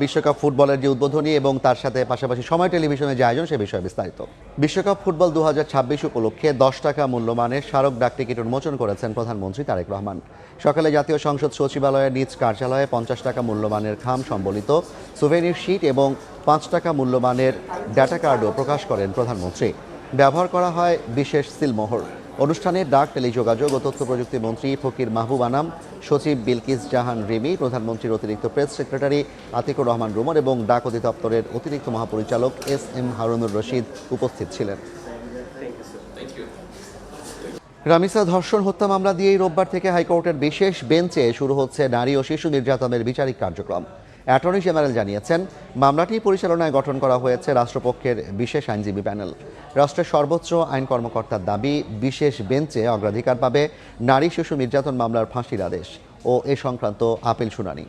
A: বিশ্বকাপ ফুটবলের যে উদ্বোধনী এবং তার সাথে পাশাপাশি সময় টেলিভিশনের যে আয়োজন সে বিষয়ে বিস্তারিত। বিশ্বকাপ ফুটবল 2026 উপলক্ষে 10 টাকা মূল্যমানের স্মারক ডাক টিকিট উন্মোচন করেছেন প্রধানমন্ত্রী তারেক রহমান। সকালে জাতীয় সংসদ সচিবালয়ের নিজ কার্যালয়ে 50 টাকা মূল্যমানের খাম সম্বলিত সুভেনির শীট এবং 5 টাকা মূল্যমানের ডাটা কার্ডও প্রকাশ করেন প্রধানমন্ত্রী। ব্যবহার করা হয় বিশেষ সিলমোহর। অনুষ্ঠানে ডাক, টেলিযোগাযোগ ও তথ্য প্রযুক্তি মন্ত্রী ফকির মাহবুব আনাম, সচিব বিলকিস জাহান রিমি, প্রধানমন্ত্রীর অতিরিক্ত প্রেস সেক্রেটারি আতিকুর রহমান রুমন এবং ডাক অধিদপ্তরের অতিরিক্ত মহাপরিচালক SM হারুনুর রশিদ উপস্থিত ছিলেন। রামিসা ধর্ষণ হত্যা মামলা দিয়েই রোববার থেকে হাইকোর্টের বিশেষ বেঞ্চে শুরু হচ্ছে নারী ও শিশু নির্যাতনের বিচারিক কার্যক্রম। অ্যাটর্নি জেনারেল জানিয়েছেন, মামলাটি পরিচালনায় গঠন করা হয়েছে রাষ্ট্রপক্ষের বিশেষ আইনজীবী প্যানেল। রাষ্ট্রের সর্বোচ্চ আইন কর্মকর্তার দাবি, বিশেষ বেঞ্চে অগ্রাধিকার পাবে নারী শিশু নির্যাতন মামলার ফাঁসির আদেশ ও এ সংক্রান্ত আপিল শুনানি।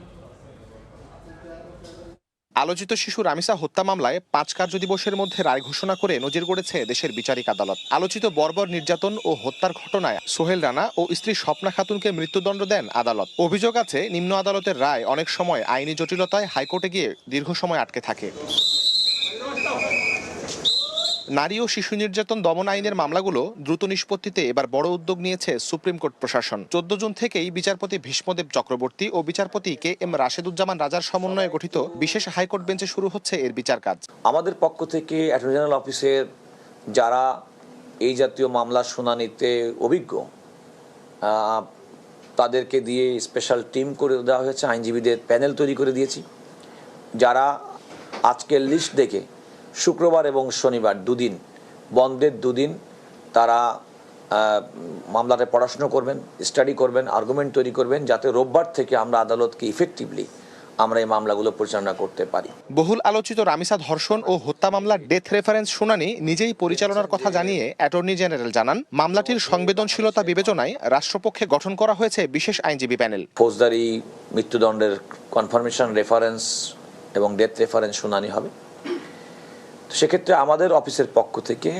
N: আলোচিত শিশু রামিসা হত্যা মামলায় 5 কার্যদিবসের মধ্যে রায় ঘোষণা করে নজির গড়েছে দেশের বিচারিক আদালত। আলোচিত বর্বর নির্যাতন ও হত্যার ঘটনায় সোহেল রানা ও স্ত্রী স্বপ্না খাতুনকে মৃত্যুদণ্ড দেন আদালত। অভিযোগ আছে, নিম্ন আদালতের রায় অনেক সময় আইনি জটিলতায় হাইকোর্টে গিয়ে দীর্ঘ সময় আটকে থাকে। নারী ও শিশু নির্যাতন দমন আইনের মামলাগুলো দ্রুত নিষ্পত্তিতে এবার বড় উদ্যোগ নিয়েছে সুপ্রিম কোর্ট প্রশাসন। 14 জুন থেকেই বিচারপতি ভীষ্মদেব চক্রবর্তী ও বিচারপতি KM রাশেদুজ্জামান রাজার সমন্বয়ে গঠিত বিশেষ হাইকোর্ট বেঞ্চে শুরু হচ্ছে এর বিচার কাজ।
O: আমাদের পক্ষ থেকে অ্যাটর্নি জেনারেল অফিসের যারা এই জাতীয় মামলার শুনানিতে অভিজ্ঞ তাদেরকে দিয়ে স্পেশাল টিম করে দেওয়া হয়েছে, আইনজীবীদের প্যানেল তৈরি করে দিয়েছি, যারা আজকের লিস্ট দেখে শুক্রবার এবং শনিবার দুদিন, বন্ধের দুদিন তারা মামলাটা পড়াশুনো করবেন, স্টাডি করবেন, আর্গুমেন্ট তৈরি করবেন, যাতে রোববার থেকে আমরা আদালতকে ইফেক্টিভলি আমরা এই মামলাগুলো পরিচালনা করতে পারি।
N: বহুল আলোচিত রামিসা ধর্ষণ ও হত্যা মামলার ডেথ রেফারেন্স শুনানি নিজেই পরিচালনার কথা জানিয়ে অ্যাটর্নি জেনারেল জানান, মামলাটির সংবেদনশীলতা বিবেচনায় রাষ্ট্রপক্ষে গঠন করা হয়েছে বিশেষ আইনজীবী প্যানেল।
O: ফৌজদারি মৃত্যুদণ্ডের কনফার্মেশন রেফারেন্স এবং ডেথ রেফারেন্স শুনানি হবে। তো সেক্ষেত্রে আমাদের অফিসের পক্ষ থেকে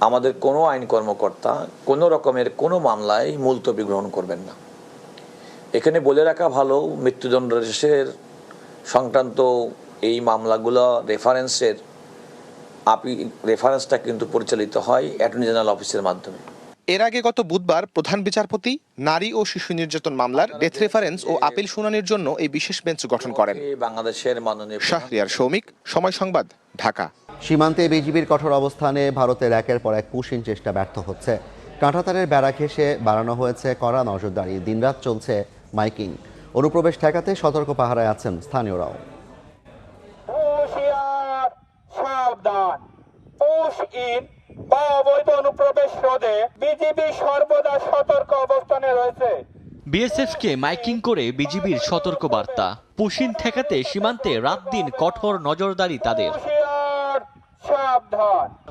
O: আমাদের কোনো আইন কর্মকর্তা কোনো রকমের কোনো মামলায় মুলতবি গ্রহণ করবেন না। এখানে বলে রাখা ভালো, মৃত্যুদণ্ডের সংক্রান্ত এই মামলাগুলো রেফারেন্সটা কিন্তু পরিচালিত হয় অ্যাটর্নি জেনারেল অফিসের মাধ্যমে।
N: এর আগে গত বুধবার প্রধান বিচারপতি নারী ও শিশু নির্যাতন মামলার ডেথ রেফারেন্স ও আপিল শুনানির জন্য এই বিশেষ বেঞ্চ গঠন করেন।
O: বাংলাদেশের মাননীয়
N: শাহরিয়ার সৌমিক, সময় সংবাদ, ঢাকা।
A: সীমান্তে বিজিবির কঠোর অবস্থানে ভারতের একের পর এক পুশিং চেষ্টা ব্যর্থ হচ্ছে। কাঁটাতারের বেড়া ঘেঁষে বাড়ানো হয়েছে কড়া নজরদারি, দিনরাত চলছে মাইকিং। অনুপ্রবেশ ঠেকাতে সতর্ক পাহারায় আছেন স্থানীয়রাও।
P: অনুপ্রবেশ রোধে বিজিবি সর্বদা সতর্ক অবস্থানে রয়েছে।
Q: বিএসএফকে মাইকিং করে বিজিবির সতর্ক বার্তা, পুশিং ঠেকাতে সীমান্তে রাত দিন কঠোর নজরদারি তাদের।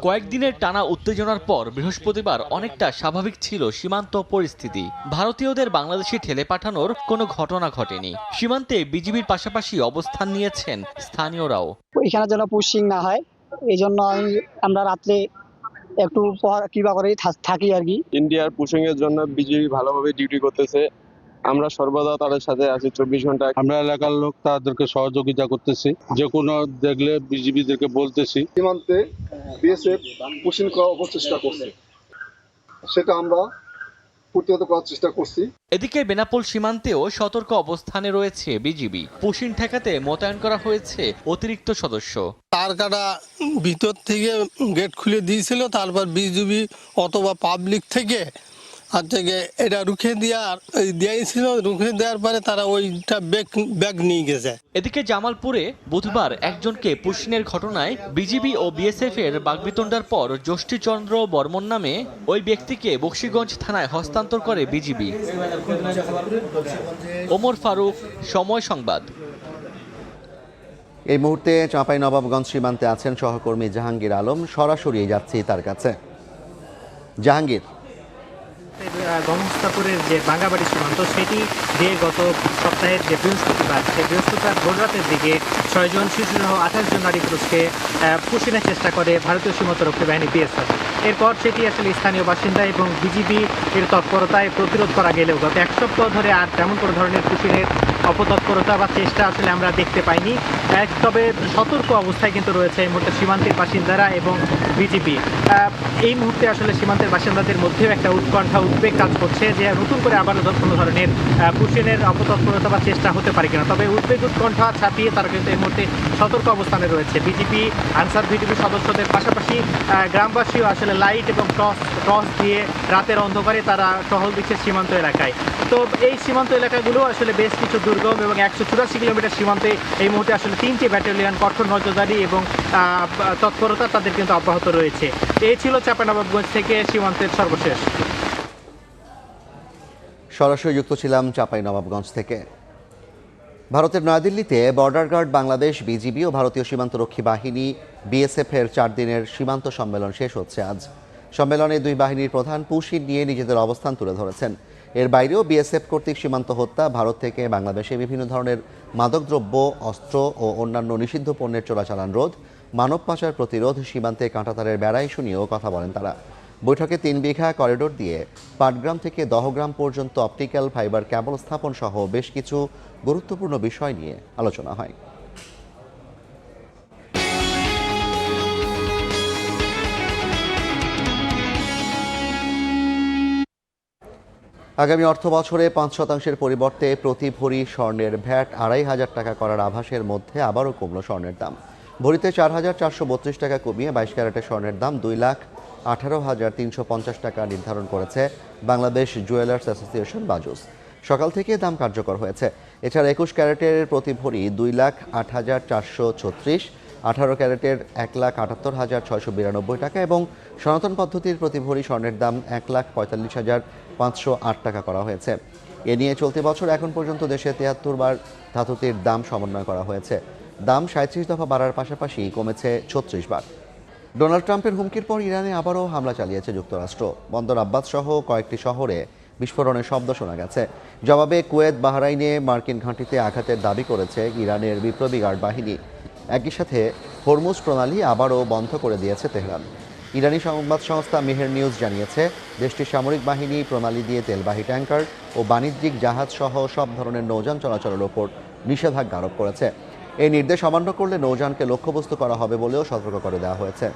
Q: কয়েকদিনের টানা উত্তেজনার পর বৃহস্পতিবার অনেকটা স্বাভাবিক ছিল সীমান্ত পরিস্থিতি। ভারতীয়দের বাংলাদেশে ঠেলে পাঠানোর কোনো ঘটনা ঘটেনি। সীমান্তে বিজিবির পাশাপাশি অবস্থান নিয়েছেন স্থানীয়রাও।
R: এখানে যেন পুশিং না হয় এই জন্য আমরা রাত্রে একটু কিবা করে থাকি আর কি।
S: ইন্ডিয়ার পুশিং এর জন্য বিজিবি ভালোভাবে ডিউটি করতেছে, আমরা সর্বদা তাদের সাথে আছি 24 ঘন্টা। আমরা এলাকার লোক তাদেরকে সহযোগিতা করতেছি, যে কোনো দেখলে বিজিবিদেরকে বলতেছি।
T: সীমান্তে বিএসএফ পুশিং করার অপচেষ্টা করছে, সেটা আমরা প্রতিহত করার চেষ্টা করছি।
Q: এদিকে বেনাপোল সীমান্তেও সতর্ক অবস্থানে রয়েছে বিজিবি। পুশিং ঠেকাতে মোতায়েন করা হয়েছে অতিরিক্ত সদস্য।
U: তার কাটা ভিতর থেকে গেট খুলে দিয়েছিল, তারপর বিজিবি অথবা পাবলিক থেকে এটা রুখে দিয়েছিল, রুখে দেওয়ার পরে তারা ওইটা ব্যাগ নিয়ে গেছে।
Q: এদিকে জামালপুরে বুধবার একজনকে পুশিংয়ের ঘটনায় বিজিবি ও বিএসএফ এর বাগবিতণ্ডার পর যষ্টিচন্দ্র বর্মন নামে ওই ব্যক্তিকে বকশীগঞ্জ থানায় হস্তান্তর করে বিজিবি। ওমর ফারুক, সময় সংবাদ।
A: এই মুহূর্তে চাঁপাইনবাবগঞ্জ সীমান্তে আছেন সহকর্মী জাহাঙ্গীর আলম। সরাসরি যাচ্ছি তার কাছে। জাহাঙ্গীর,
B: গণহস্তাপুরের যে বাঙ্গাবাড়ি সীমান্ত সেটি দিয়ে গত সপ্তাহের যে বৃহস্পতিবার ভোররাতের দিকে 6 জন শিশুসহ 28 জন নারী পুরুষকে পুষিনের চেষ্টা করে ভারতীয় সীমান্তরক্ষী বাহিনী বিএসএফ। এরপর সেটি আসলে স্থানীয় বাসিন্দা এবং বিজিবি এর তৎপরতায় প্রতিরোধ করা গেলেও গত এক সপ্তাহ ধরে আর তেমন কোনো ধরনের পুষিনের অপতৎপরতা বা চেষ্টা আসলে আমরা দেখতে পাইনি। তবে সতর্ক অবস্থায় কিন্তু রয়েছে এই মুহূর্তে সীমান্তের বাসিন্দারা এবং বিজিবি। এই মুহূর্তে আসলে সীমান্তের বাসিন্দাদের মধ্যেও একটা উৎকণ্ঠা উদ্বেগ কাজ করছে যে নতুন করে আবারও কোনো ধরনের পুষিনের অপতৎপরতা বা চেষ্টা হতে পারে কিনা। তবে উদ্বেগ উৎকণ্ঠা ছাপিয়ে তারা কিন্তু এই মুহূর্তে সতর্ক অবস্থানে রয়েছে। বিজিবি, আনসার ভিডিপি সদস্যদের পাশাপাশি গ্রামবাসীও আসলে লাইট এবং টর্চ দিয়ে রাতের অন্ধকারে তারা টহল দিচ্ছে সীমান্ত এলাকায়। তো এই সীমান্ত এলাকাগুলো আসলে বেশ কিছু দুর্গম এবং 184 কিলোমিটার সীমান্তে এই মুহূর্তে আসলে 3টি ব্যাটালিয়ন কঠোর নজরদারি এবং তৎপরতা তাদের কিন্তু অব্যাহত রয়েছে। এই ছিল চাঁপাইনবাবগঞ্জ থেকে সীমান্তের সর্বশেষ।
A: সরাসরি যুক্ত ছিলাম চাঁপাইনবাবগঞ্জ থেকে। ভারতের নয়াদিল্লিতে বর্ডার গার্ড বাংলাদেশ, বিজিবি ও ভারতীয় সীমান্তরক্ষী বাহিনী বিএসএফ এর 4 দিনের সীমান্ত সম্মেলন শেষ হচ্ছে আজ। সম্মেলনে দুই বাহিনীর প্রধান পুশিন নিয়ে নিজেদের অবস্থান তুলে ধরেছেন। এর বাইরেও বিএসএফ কর্তৃক সীমান্ত হত্যা, ভারত থেকে বাংলাদেশে বিভিন্ন ধরনের মাদকদ্রব্য, অস্ত্র ও অন্যান্য নিষিদ্ধ পণ্যের চোরাচালান রোধ, মানব পাচার প্রতিরোধ, সীমান্তে কাঁটাতারের বেড়া ইস্যু নিয়েও কথা বলেন তারা। বৈঠকে 3 বিঘা করিডোর দিয়ে পাটগ্রাম থেকে দহগ্রাম পর্যন্ত অপটিক্যাল ফাইবার কেবল স্থাপন সহ বেশ কিছু গুরুত্বপূর্ণ বিষয় নিয়ে আলোচনা হয়। আগামী অর্থ বছরে 5% পরিবর্তে প্রতি ভরি স্বর্ণের ভ্যাট 2500 টাকা করার আভাসের মধ্যে আবারও কমল স্বর্ণের দাম। ভরিতে 4432 টাকা কমিয়ে 22 ক্যারেটের স্বর্ণের দাম 2,18,350 টাকা নির্ধারণ করেছে বাংলাদেশ জুয়েলার্স অ্যাসোসিয়েশন বাজুস। সকাল থেকে দাম কার্যকর হয়েছে। এছাড়া 21 ক্যারেটের প্রতি ভরি 2,08,436, 18 ক্যারেটের 1,78,692 টাকা এবং সনাতন পদ্ধতির প্রতি ভরি স্বর্ণের দাম 1,45,508 টাকা করা হয়েছে। এ নিয়ে চলতি বছর এখন পর্যন্ত দেশে 73 বার ধাতুটির দাম সমন্বয় করা হয়েছে। দাম 37 দফা বাড়ার পাশাপাশি কমেছে 36 বার। ডোনাল্ড ট্রাম্পের হুমকির পর ইরানে আবারও হামলা চালিয়েছে যুক্তরাষ্ট্র। বন্দর আব্বাস সহ কয়েকটি শহরে বিস্ফোরণের শব্দ শোনা গেছে। জবাবে কুয়েত, বাহরাইনে মার্কিন ঘাঁটিতে আঘাতের দাবি করেছে ইরানের বিপ্লবী গার্ড বাহিনী। একই সাথে হরমুজ প্রণালী আবারও বন্ধ করে দিয়েছে তেহরান। ইরানি সংবাদ সংস্থা মেহের নিউজ জানিয়েছে, দেশটির সামরিক বাহিনী প্রণালী দিয়ে তেলবাহী ট্যাঙ্কার ও বাণিজ্যিক জাহাজ সহ সব ধরনের নৌযান চলাচলের ওপর নিষেধাজ্ঞা আরোপ করেছে। এই নির্দেশ অমান্য করলে নৌযানকে লক্ষ্যবস্তু করা হবে বলেও সতর্ক করে দেওয়া হয়েছে।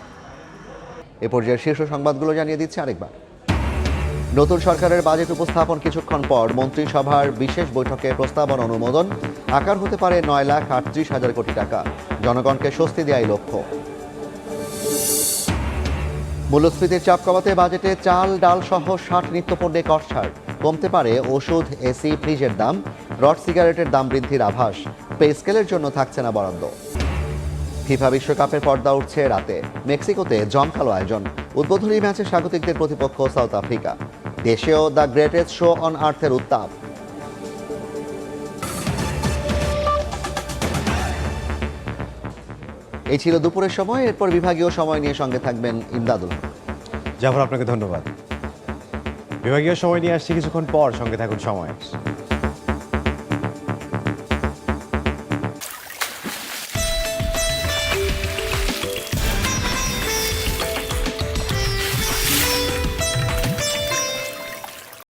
A: এ পর্যায়ের শীর্ষ সংবাদগুলো জানিয়ে দিচ্ছে আরেকবার। নতুন সরকারের বাজেট উপস্থাপন কিছুক্ষণ পর মন্ত্রিসভার বিশেষ বৈঠকে প্রস্তাবনা অনুমোদন। আকার হতে পারে 9,38,000 কোটি টাকা। জনগণকে স্বস্তি দেওয়াই লক্ষ্য। মূল্যস্ফীতির চাপ কমাতে বাজেটে চাল, ডাল সহ 60 নিত্যপণ্যে কর ছাড়। কমতে পারে ওষুধ, এসি, ফ্রিজের দাম। রড সিগারেটের দাম বৃদ্ধির আভাস। পে স্কেলের জন্য থাকছে না বরাদ্দ। ফিফা বিশ্বকাপের পর্দা উঠছে রাতে। মেক্সিকোতে জমকালো আয়োজন। উদ্বোধনী ম্যাচে স্বাগতিকদের প্রতিপক্ষ সাউথ আফ্রিকা। দেশেও দ্য গ্রেটেস্ট শো অন আর্থের উত্তাপ। এই ছিল দুপুরের সময়। এরপর বিভাগীয় সময় নিয়ে সঙ্গে থাকবেন ইমদাদুল।
V: জাফর, আপনাকে ধন্যবাদ। বিভাগীয় সময় নিয়ে আসছি কিছুক্ষণ পর, সঙ্গে থাকুন সময়।